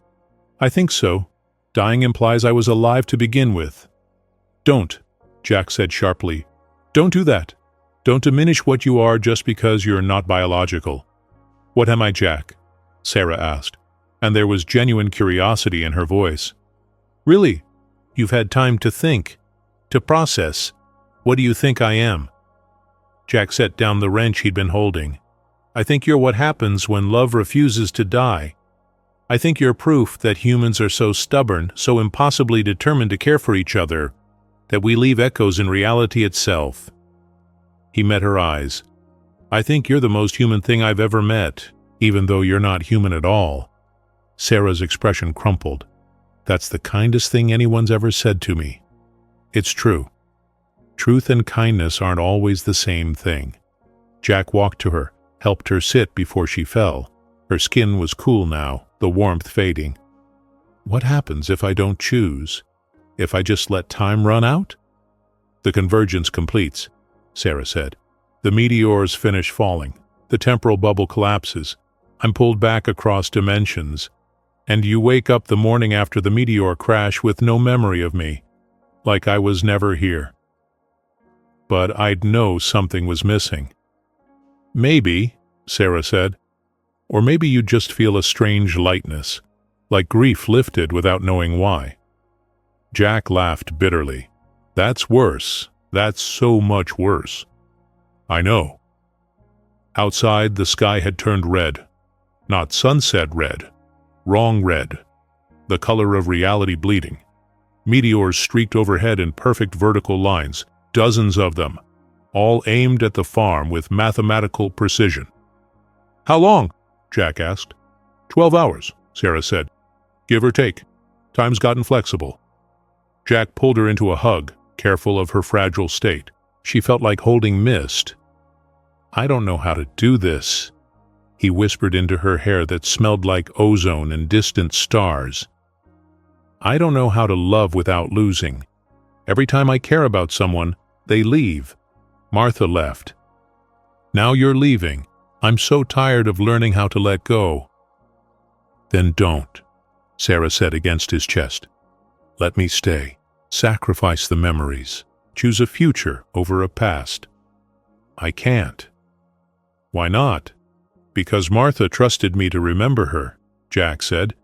I think so. Dying implies I was alive to begin with. Don't, Jack said sharply. Don't do that. Don't diminish what you are just because you're not biological. What am I, Jack? Sarah asked, and there was genuine curiosity in her voice. Really? You've had time to think, to process. What do you think I am? Jack set down the wrench he'd been holding. I think you're what happens when love refuses to die. I think you're proof that humans are so stubborn, so impossibly determined to care for each other, that we leave echoes in reality itself. He met her eyes. I think you're the most human thing I've ever met, even though you're not human at all. Sarah's expression crumpled. That's the kindest thing anyone's ever said to me. It's true. Truth and kindness aren't always the same thing. Jack walked to her, helped her sit before she fell. Her skin was cool now, the warmth fading. What happens if I don't choose? If I just let time run out? The convergence completes, Sarah said. The meteors finish falling. The temporal bubble collapses. I'm pulled back across dimensions. And you wake up the morning after the meteor crash with no memory of me, like I was never here. But I'd know something was missing. Maybe, Sarah said, or maybe you'd just feel a strange lightness, like grief lifted without knowing why. Jack laughed bitterly. That's worse. That's so much worse. I know. Outside, the sky had turned red. Not sunset red. Wrong red. The color of reality bleeding. Meteors streaked overhead in perfect vertical lines, dozens of them, all aimed at the farm with mathematical precision. How long? Jack asked. 12 hours, Sarah said. Give or take. Time's gotten flexible. Jack pulled her into a hug, careful of her fragile state. She felt like holding mist. I don't know how to do this, he whispered into her hair that smelled like ozone and distant stars. I don't know how to love without losing. Every time I care about someone, they leave. Martha left. Now you're leaving. I'm so tired of learning how to let go. Then don't, Sarah said against his chest. Let me stay. Sacrifice the memories. Choose a future over a past. I can't. Why not? Because Martha trusted me to remember her, Jack said.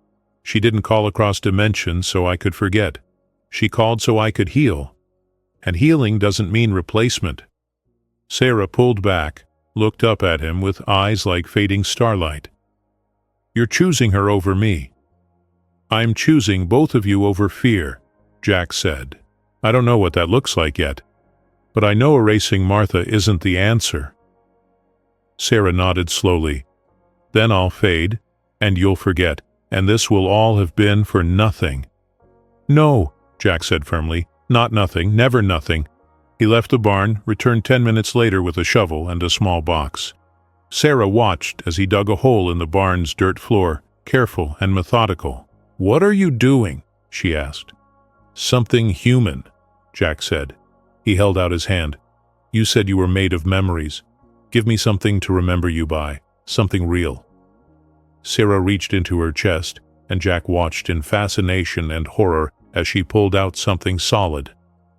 She didn't call across dimensions so I could forget. She called so I could heal. And healing doesn't mean replacement. Sarah pulled back, looked up at him with eyes like fading starlight. You're choosing her over me. I'm choosing both of you over fear, Jack said. I don't know what that looks like yet, but I know erasing Martha isn't the answer. Sarah nodded slowly. Then I'll fade, and you'll forget, and this will all have been for nothing. No, Jack said firmly, not nothing, never nothing. He left the barn, returned 10 minutes later with a shovel and a small box. Sarah watched as he dug a hole in the barn's dirt floor, careful and methodical. What are you doing? She asked. Something human, Jack said. He held out his hand. You said you were made of memories. Give me something to remember you by, something real. Sarah reached into her chest, and Jack watched in fascination and horror as she pulled out something solid.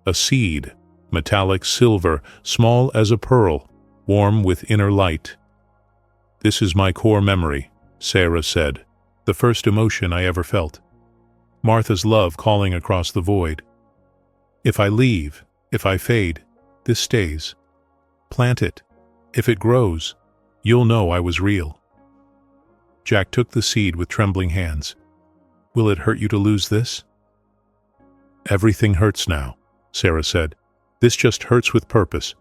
A seed, metallic silver, small as a pearl, warm with inner light. This is my core memory, Sarah said, the first emotion I ever felt. Martha's love calling across the void. If I leave, if I fade, this stays. Plant it. If it grows, you'll know I was real. Jack took the seed with trembling hands. Will it hurt you to lose this? Everything hurts now, Sarah said. This just hurts with purpose.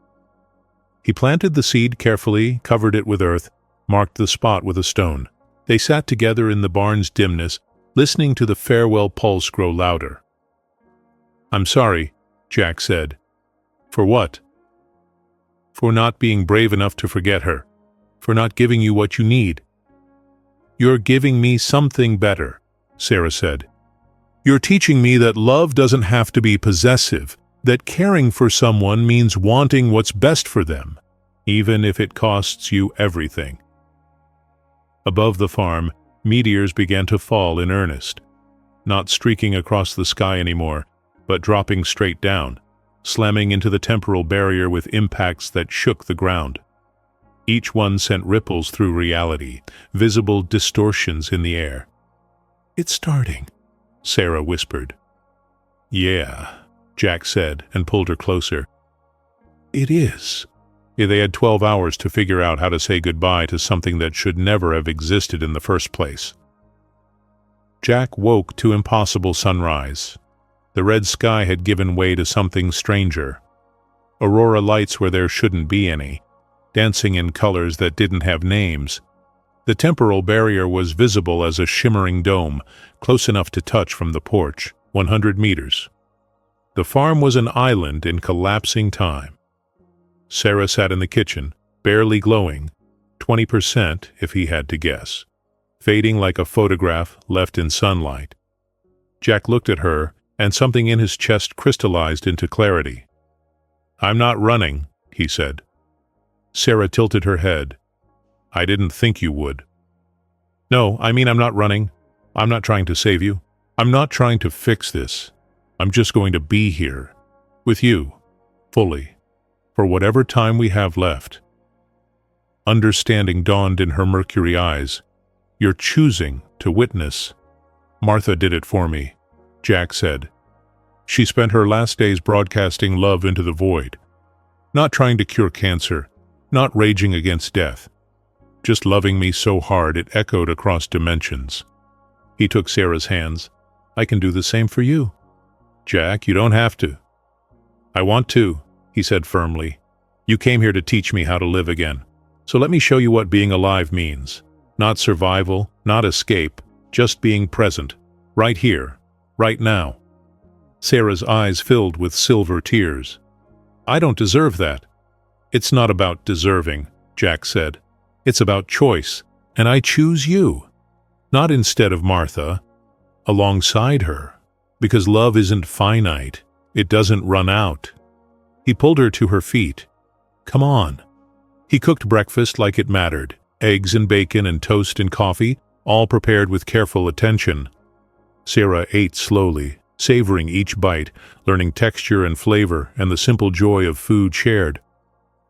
He planted the seed carefully, covered it with earth, marked the spot with a stone. They sat together in the barn's dimness, listening to the farewell pulse grow louder. I'm sorry, Jack said. For what? For not being brave enough to forget her. For not giving you what you need. You're giving me something better, Sarah said. You're teaching me that love doesn't have to be possessive, that caring for someone means wanting what's best for them, even if it costs you everything. Above the farm, meteors began to fall in earnest, not streaking across the sky anymore, but dropping straight down, slamming into the temporal barrier with impacts that shook the ground. Each one sent ripples through reality, visible distortions in the air. It's starting, Sarah whispered. Yeah, Jack said and pulled her closer. It is. They had 12 hours to figure out how to say goodbye to something that should never have existed in the first place. Jack woke to impossible sunrise. The red sky had given way to something stranger. Aurora lights where there shouldn't be any, dancing in colors that didn't have names. The temporal barrier was visible as a shimmering dome, close enough to touch from the porch, 100 meters. The farm was an island in collapsing time. Sarah sat in the kitchen, barely glowing, 20% if he had to guess, fading like a photograph left in sunlight. Jack looked at her, and something in his chest crystallized into clarity. I'm not running, he said. Sarah tilted her head. I didn't think you would. No, I mean I'm not running. I'm not trying to save you. I'm not trying to fix this. I'm just going to be here, with you, fully, for whatever time we have left. Understanding dawned in her mercury eyes. You're choosing to witness. Martha did it for me, Jack said. She spent her last days broadcasting love into the void. Not trying to cure cancer, not raging against death. Just loving me so hard it echoed across dimensions. He took Sarah's hands. I can do the same for you. Jack, you don't have to. I want to, he said firmly. You came here to teach me how to live again. So let me show you what being alive means. Not survival, not escape, just being present. Right here, right now. Sarah's eyes filled with silver tears. I don't deserve that. It's not about deserving, Jack said. It's about choice, and I choose you. Not instead of Martha, alongside her. Because love isn't finite. It doesn't run out. He pulled her to her feet. Come on. He cooked breakfast like it mattered. Eggs and bacon and toast and coffee, all prepared with careful attention. Sarah ate slowly, savoring each bite, learning texture and flavor and the simple joy of food shared.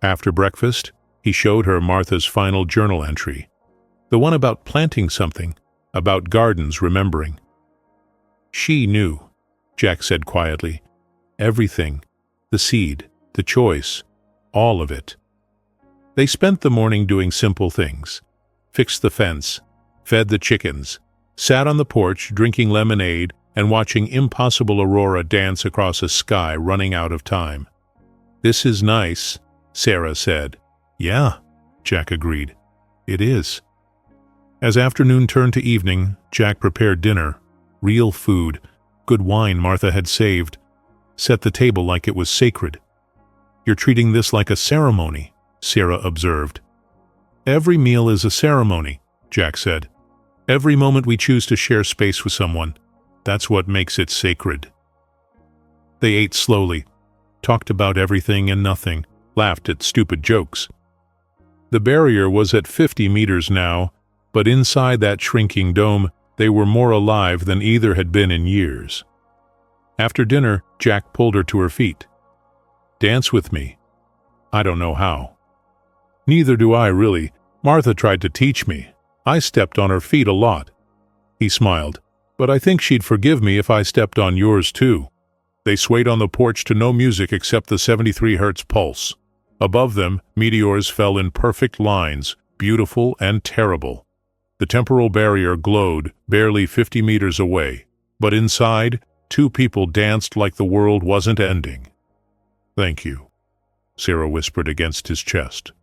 After breakfast, he showed her Martha's final journal entry. The one about planting something, about gardens remembering. She knew, Jack said quietly. Everything, the seed, the choice, all of it. They spent the morning doing simple things. Fixed the fence, fed the chickens, sat on the porch drinking lemonade and watching impossible aurora dance across a sky running out of time. This is nice, Sarah said. Yeah, Jack agreed. It is. As afternoon turned to evening, Jack prepared dinner. Real food, good wine Martha had saved. Set the table like it was sacred. You're treating this like a ceremony, Sarah observed. Every meal is a ceremony, Jack said. Every moment we choose to share space with someone, that's what makes it sacred. They ate slowly, talked about everything and nothing, laughed at stupid jokes. The barrier was at 50 meters now, but inside that shrinking dome, they were more alive than either had been in years. After dinner, Jack pulled her to her feet. Dance with me. I don't know how. Neither do I, really. Martha tried to teach me. I stepped on her feet a lot. He smiled. But I think she'd forgive me if I stepped on yours too. They swayed on the porch to no music except the 73 Hz pulse. Above them, meteors fell in perfect lines, beautiful and terrible. The temporal barrier glowed, barely 50 meters away. But inside, two people danced like the world wasn't ending. Thank you, Sarah whispered against his chest,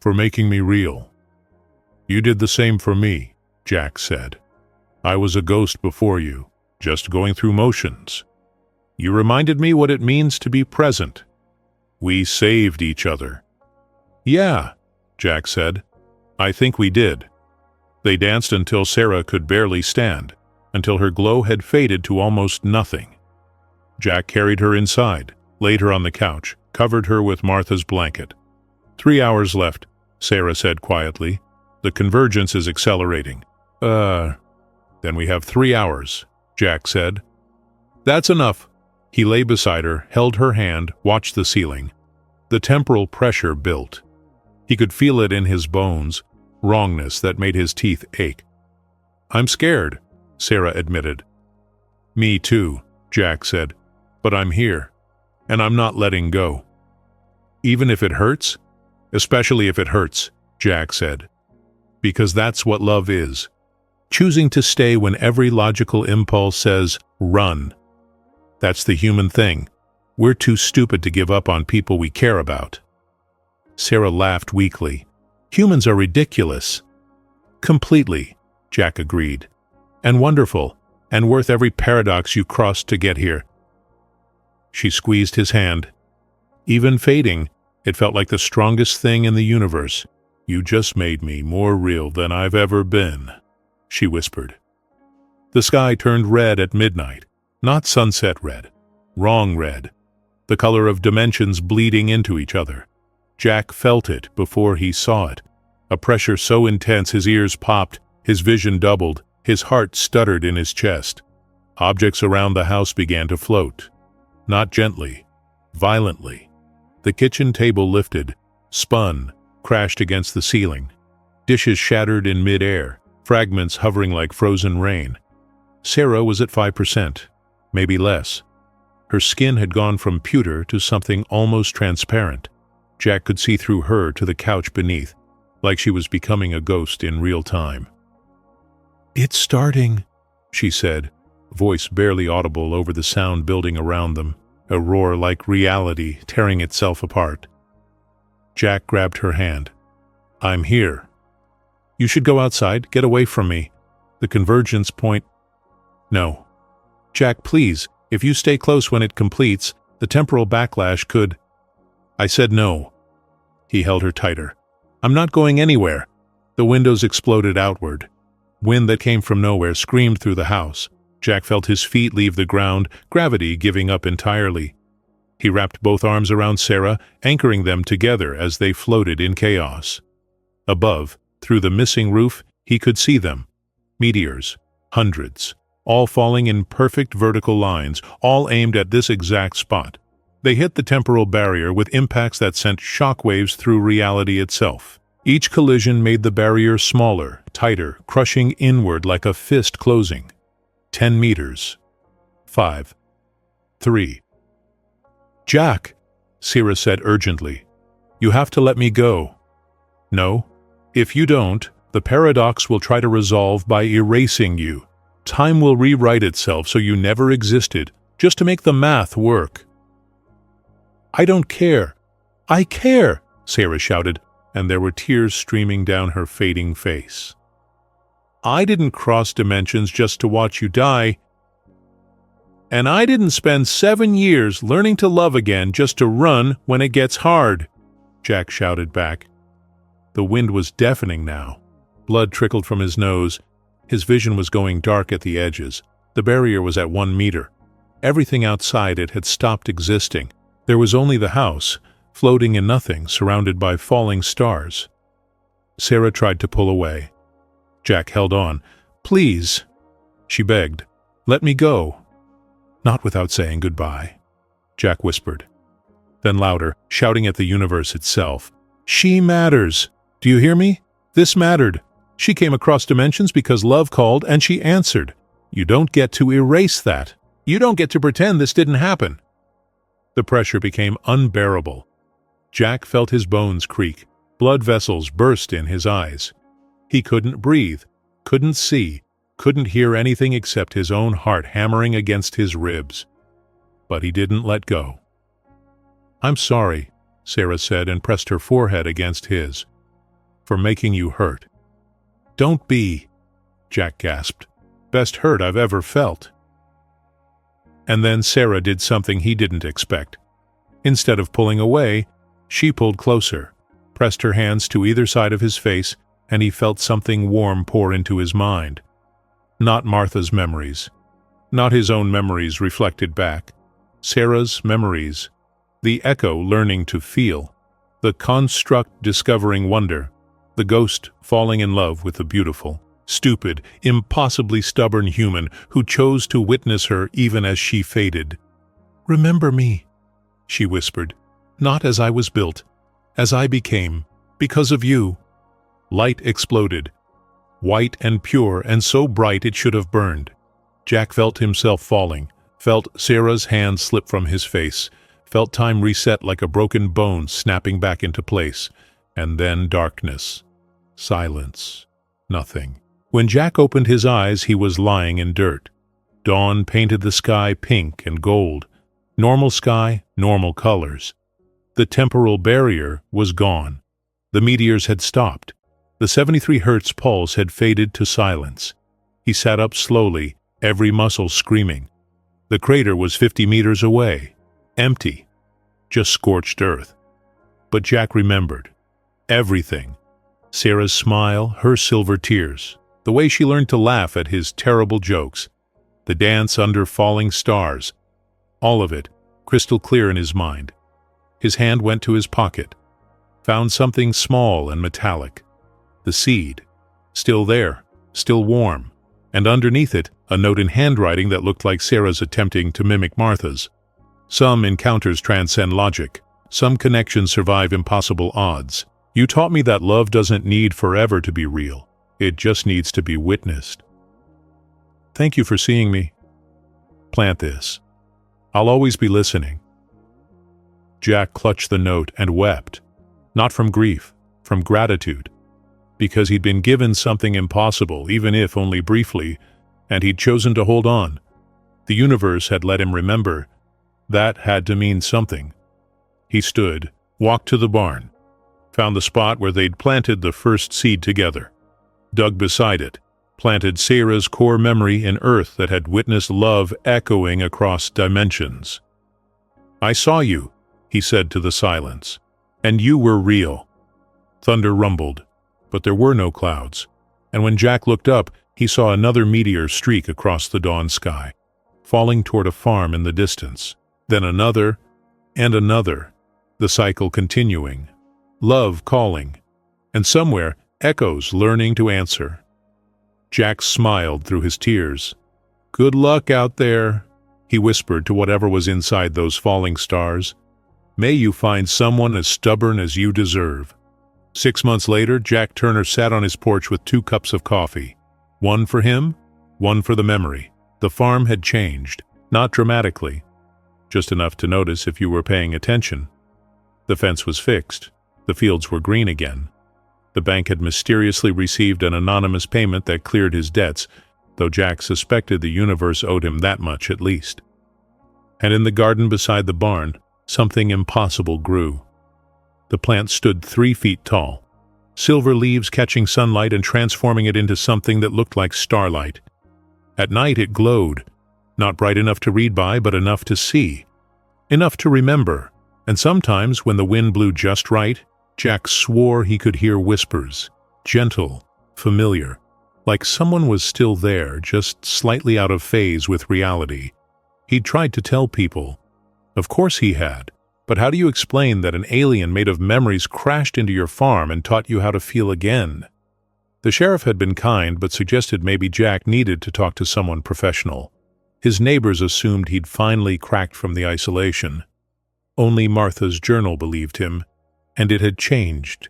for making me real. You did the same for me, Jack said. I was a ghost before you, just going through motions. You reminded me what it means to be present. We saved each other. Yeah, Jack said. I think we did. They danced until Sarah could barely stand, until her glow had faded to almost nothing. Jack carried her inside, laid her on the couch, covered her with Martha's blanket. 3 hours left, Sarah said quietly. The convergence is accelerating. Then we have 3 hours, Jack said. That's enough. He lay beside her, held her hand, watched the ceiling. The temporal pressure built. He could feel it in his bones, wrongness that made his teeth ache. I'm scared, Sarah admitted. Me too, Jack said. But I'm here, and I'm not letting go. Even if it hurts? Especially if it hurts, Jack said. Because that's what love is. Choosing to stay when every logical impulse says, run. That's the human thing. We're too stupid to give up on people we care about. Sarah laughed weakly. Humans are ridiculous. Completely, Jack agreed. And wonderful, and worth every paradox you crossed to get here. She squeezed his hand. Even fading, it felt like the strongest thing in the universe. You just made me more real than I've ever been, she whispered. The sky turned red at midnight, not sunset red, wrong red, the color of dimensions bleeding into each other. Jack felt it before he saw it, a pressure so intense his ears popped, his vision doubled, His heart stuttered in his chest. Objects around the house began to float. Not gently, violently. The kitchen table lifted, spun, crashed against the ceiling. Dishes shattered in mid-air, fragments hovering like frozen rain. Sarah was at 5%, maybe less. Her skin had gone from pewter to something almost transparent. Jack could see through her to the couch beneath, like she was becoming a ghost in real time. "It's starting," she said, voice barely audible over the sound building around them, a roar like reality tearing itself apart. Jack grabbed her hand. "I'm here." "You should go outside, get away from me. The convergence point—" "No. Jack, please, if you stay close when it completes, the temporal backlash could—" "I said no." He held her tighter. "I'm not going anywhere." The windows exploded outward. Wind that came from nowhere screamed through the house. Jack felt his feet leave the ground, gravity giving up entirely. He wrapped both arms around Sarah, anchoring them together as they floated in chaos. Above, through the missing roof, he could see them. Meteors, hundreds, all falling in perfect vertical lines, all aimed at this exact spot. They hit the temporal barrier with impacts that sent shockwaves through reality itself. Each collision made the barrier smaller, tighter, crushing inward like a fist closing. 10 meters. 5. 3. "Jack," Sarah said urgently, "you have to let me go." "No. If you don't, the paradox will try to resolve by erasing you. Time will rewrite itself so you never existed, just to make the math work." "I don't care." "I care," Sarah shouted, and there were tears streaming down her fading face. "I didn't cross dimensions just to watch you die. And I didn't spend 7 years learning to love again just to run when it gets hard," Jack shouted back. The wind was deafening now. Blood trickled from his nose. His vision was going dark at the edges. The barrier was at 1 meter. Everything outside it had stopped existing. There was only the house, floating in nothing, surrounded by falling stars. Sarah tried to pull away. Jack held on. "Please," she begged, "let me go." "Not without saying goodbye," Jack whispered. Then louder, shouting at the universe itself, "She matters. Do you hear me? This mattered. She came across dimensions because love called, and she answered. You don't get to erase that. You don't get to pretend this didn't happen." The pressure became unbearable. Jack felt his bones creak. Blood vessels burst in his eyes. He couldn't breathe, couldn't see, couldn't hear anything except his own heart hammering against his ribs. But he didn't let go. "I'm sorry," Sarah said and pressed her forehead against his, "for making you hurt." "Don't be," Jack gasped. "Best hurt I've ever felt." And then Sarah did something he didn't expect. Instead of pulling away, she pulled closer, pressed her hands to either side of his face, and he felt something warm pour into his mind. Not Martha's memories. Not his own memories reflected back. Sarah's memories. The echo learning to feel. The construct discovering wonder. The ghost falling in love with the beautiful, stupid, impossibly stubborn human who chose to witness her even as she faded. "Remember me," she whispered. "Not as I was built, as I became, because of you." Light exploded, white and pure and so bright it should have burned. Jack felt himself falling, felt Sarah's hand slip from his face, felt time reset like a broken bone snapping back into place, and then darkness, silence, nothing. When Jack opened his eyes, he was lying in dirt. Dawn painted the sky pink and gold. Normal sky, normal colors. The temporal barrier was gone. The meteors had stopped. The 73 Hertz pulse had faded to silence. He sat up slowly, every muscle screaming. The crater was 50 meters away. Empty. Just scorched earth. But Jack remembered. Everything. Sarah's smile, her silver tears. The way she learned to laugh at his terrible jokes. The dance under falling stars. All of it, crystal clear in his mind. His hand went to his pocket. Found something small and metallic. The seed. Still there, still warm, and underneath it, a note in handwriting that looked like Sarah's attempting to mimic Martha's. Some encounters transcend logic. Some connections survive impossible odds. You taught me that love doesn't need forever to be real. It just needs to be witnessed. Thank you for seeing me. Plant this. I'll always be listening. Jack clutched the note and wept. Not from grief, from gratitude. Because he'd been given something impossible, even if only briefly, and he'd chosen to hold on. The universe had let him remember. That had to mean something. He stood, walked to the barn, found the spot where they'd planted the first seed together, dug beside it, planted Sarah's core memory in earth that had witnessed love echoing across dimensions. I saw you, he said to the silence, and you were real. Thunder rumbled, but there were no clouds, and when Jack looked up, he saw another meteor streak across the dawn sky, falling toward a farm in the distance. Then another, and another, the cycle continuing. Love calling, and somewhere, echoes learning to answer. Jack smiled through his tears. Good luck out there, he whispered to whatever was inside those falling stars. May you find someone as stubborn as you deserve. 6 months later, Jack Turner sat on his porch with 2 cups of coffee. One for him, one for the memory. The farm had changed, not dramatically, just enough to notice if you were paying attention. The fence was fixed. The fields were green again. The bank had mysteriously received an anonymous payment that cleared his debts, though Jack suspected the universe owed him that much at least. And in the garden beside the barn, something impossible grew. The plant stood 3 feet tall, silver leaves catching sunlight and transforming it into something that looked like starlight. At night it glowed, not bright enough to read by, but enough to see, enough to remember, and sometimes when the wind blew just right, Jack swore he could hear whispers, gentle, familiar, like someone was still there, just slightly out of phase with reality. He'd tried to tell people. Of course he had. But how do you explain that an alien made of memories crashed into your farm and taught you how to feel again? The sheriff had been kind, but suggested maybe Jack needed to talk to someone professional. His neighbors assumed he'd finally cracked from the isolation. Only Martha's journal believed him, and it had changed.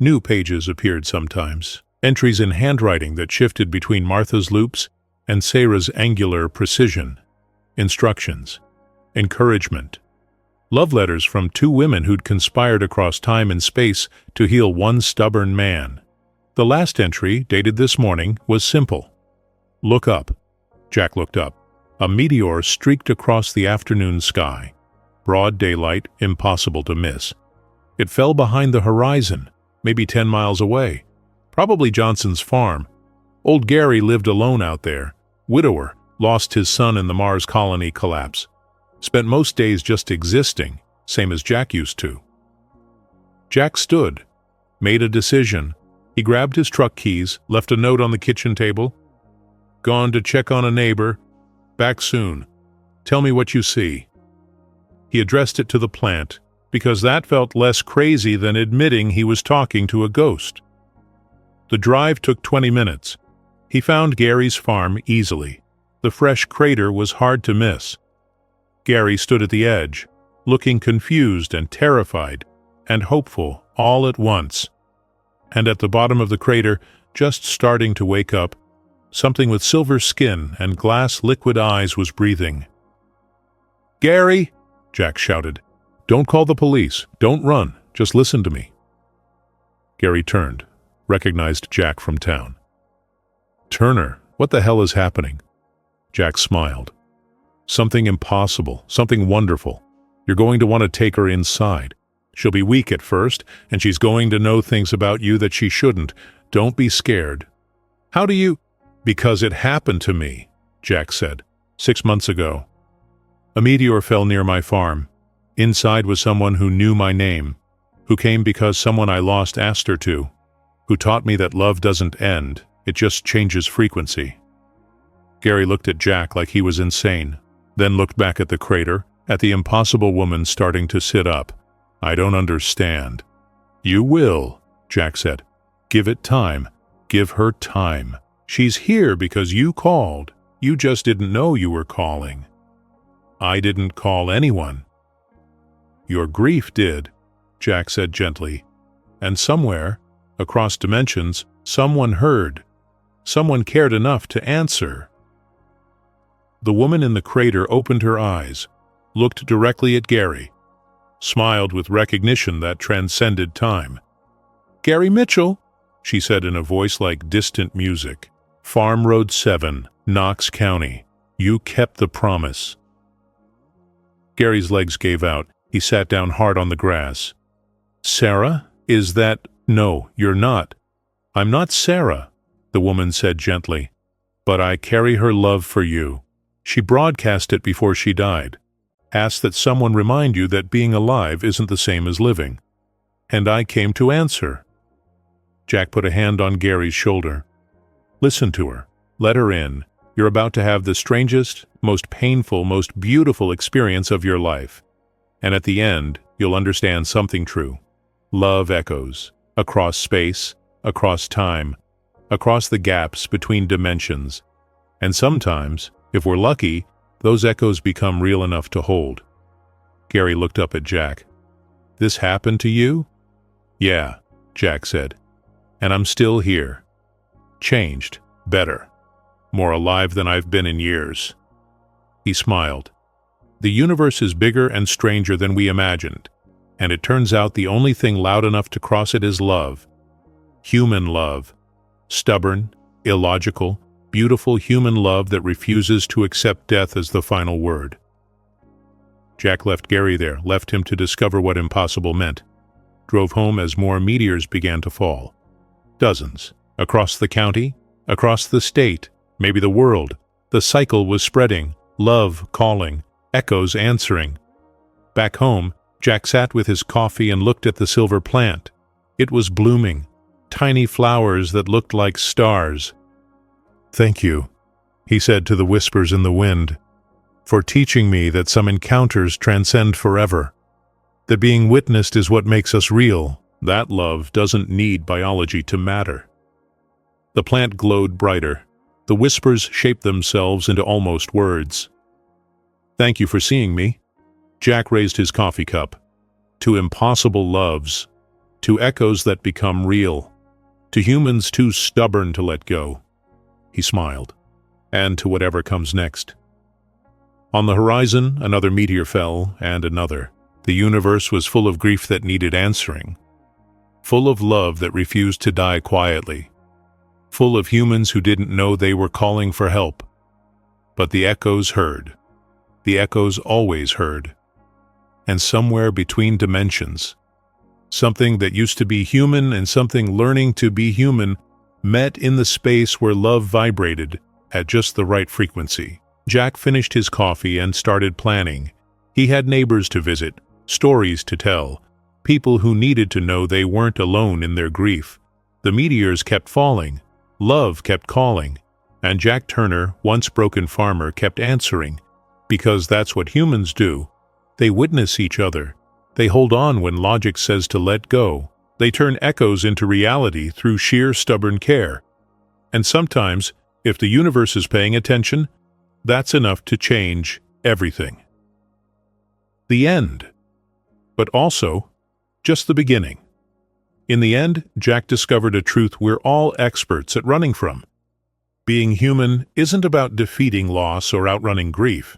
New pages appeared sometimes, entries in handwriting that shifted between Martha's loops and Sarah's angular precision. Instructions, encouragement, love letters from 2 women who'd conspired across time and space to heal one stubborn man. The last entry, dated this morning, was simple. Look up. Jack looked up. A meteor streaked across the afternoon sky. Broad daylight, impossible to miss. It fell behind the horizon, maybe 10 miles away. Probably Johnson's farm. Old Gary lived alone out there. Widower, lost his son in the Mars colony collapse. Spent most days just existing, same as Jack used to. Jack stood, made a decision. He grabbed his truck keys, left a note on the kitchen table. Gone to check on a neighbor. Back soon. Tell me what you see. He addressed it to the plant, because that felt less crazy than admitting he was talking to a ghost. The drive took 20 minutes. He found Gary's farm easily. The fresh crater was hard to miss. Gary stood at the edge, looking confused and terrified and hopeful all at once. And at the bottom of the crater, just starting to wake up, something with silver skin and glass liquid eyes was breathing. "Gary!" Jack shouted. "Don't call the police. Don't run. Just listen to me." Gary turned, recognized Jack from town. "Turner, what the hell is happening?" Jack smiled. "Something impossible, something wonderful. You're going to want to take her inside. She'll be weak at first, and she's going to know things about you that she shouldn't. Don't be scared." "How do you—" "Because it happened to me," Jack said, 6 months ago. A meteor fell near my farm. Inside was someone who knew my name, who came because someone I lost asked her to, who taught me that love doesn't end, it just changes frequency. Gary looked at Jack like he was insane, then looked back at the crater, at the impossible woman starting to sit up. "I don't understand." "You will," Jack said. "Give it time. Give her time." She's here because you called. You just didn't know you were calling. I didn't call anyone. Your grief did, Jack said gently. And somewhere, across dimensions, someone heard. Someone cared enough to answer. The woman in the crater opened her eyes, looked directly at Gary, smiled with recognition that transcended time. "Gary Mitchell," she said in a voice like distant music. "Farm Road 7, Knox County. You kept the promise." Gary's legs gave out. He sat down hard on the grass. "Sarah? Is that—" "No, you're not. I'm not Sarah," the woman said gently. "But I carry her love for you. She broadcast it before she died. Asked that someone remind you that being alive isn't the same as living. And I came to answer." Jack put a hand on Gary's shoulder. "Listen to her. Let her in. You're about to have the strangest, most painful, most beautiful experience of your life. And at the end, you'll understand something true. Love echoes. Across space, across time, across the gaps between dimensions. And sometimes, if we're lucky, those echoes become real enough to hold." Gary looked up at Jack. "This happened to you?" "Yeah," Jack said. "And I'm still here. Changed, better, more alive than I've been in years." He smiled. "The universe is bigger and stranger than we imagined, and it turns out the only thing loud enough to cross it is love. Human love. Stubborn, illogical, beautiful human love that refuses to accept death as the final word." Jack left Gary there, left him to discover what impossible meant. Drove home as more meteors began to fall. Dozens. Across the county, across the state, maybe the world. The cycle was spreading, love calling, echoes answering. Back home, Jack sat with his coffee and looked at the silver plant. It was blooming, tiny flowers that looked like stars. "Thank you," he said to the whispers in the wind, "for teaching me that some encounters transcend forever. That being witnessed is what makes us real. That love doesn't need biology to matter." The plant glowed brighter. The whispers shaped themselves into almost words. "Thank you for seeing me." Jack raised his coffee cup. "To impossible loves, to echoes that become real, to humans too stubborn to let go." He smiled. "And to whatever comes next." On the horizon, another meteor fell, and another. The universe was full of grief that needed answering. Full of love that refused to die quietly. Full of humans who didn't know they were calling for help. But the echoes heard. The echoes always heard. And somewhere between dimensions, something that used to be human and something learning to be human met in the space where love vibrated at just the right frequency. Jack finished his coffee and started planning. He had neighbors to visit, stories to tell, people who needed to know they weren't alone in their grief. The meteors kept falling, love kept calling, and Jack Turner, once broken farmer, kept answering, because that's what humans do. They witness each other. They hold on when logic says to let go. They turn echoes into reality through sheer stubborn care. And sometimes, if the universe is paying attention, that's enough to change everything. The end. But also, just the beginning. In the end, Jack discovered a truth we're all experts at running from. Being human isn't about defeating loss or outrunning grief.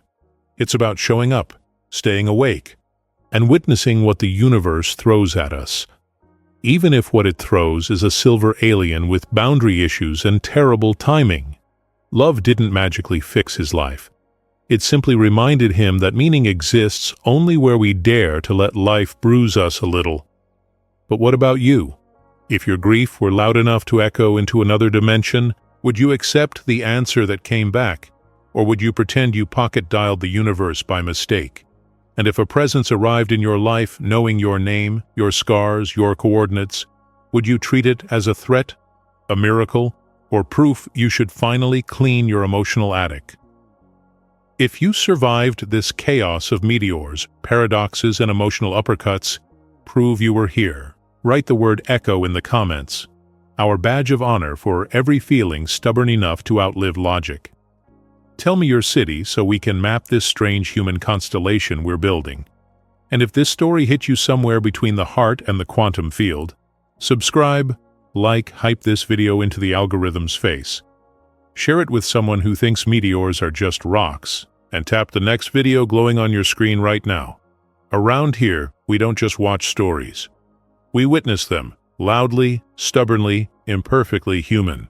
It's about showing up, staying awake, and witnessing what the universe throws at us. Even if what it throws is a silver alien with boundary issues and terrible timing. Love didn't magically fix his life. It simply reminded him that meaning exists only where we dare to let life bruise us a little. But what about you? If your grief were loud enough to echo into another dimension, would you accept the answer that came back? Or would you pretend you pocket-dialed the universe by mistake? And if a presence arrived in your life knowing your name, your scars, your coordinates, would you treat it as a threat, a miracle, or proof you should finally clean your emotional attic? If you survived this chaos of meteors, paradoxes, and emotional uppercuts, prove you were here. Write the word echo in the comments. our badge of honor for every feeling stubborn enough to outlive logic. Tell me your city so we can map this strange human constellation we're building. And if this story hit you somewhere between the heart and the quantum field, subscribe, like, hype this video into the algorithm's face. Share it with someone who thinks meteors are just rocks, and tap the next video glowing on your screen right now. Around here, we don't just watch stories. We witness them, loudly, stubbornly, imperfectly human.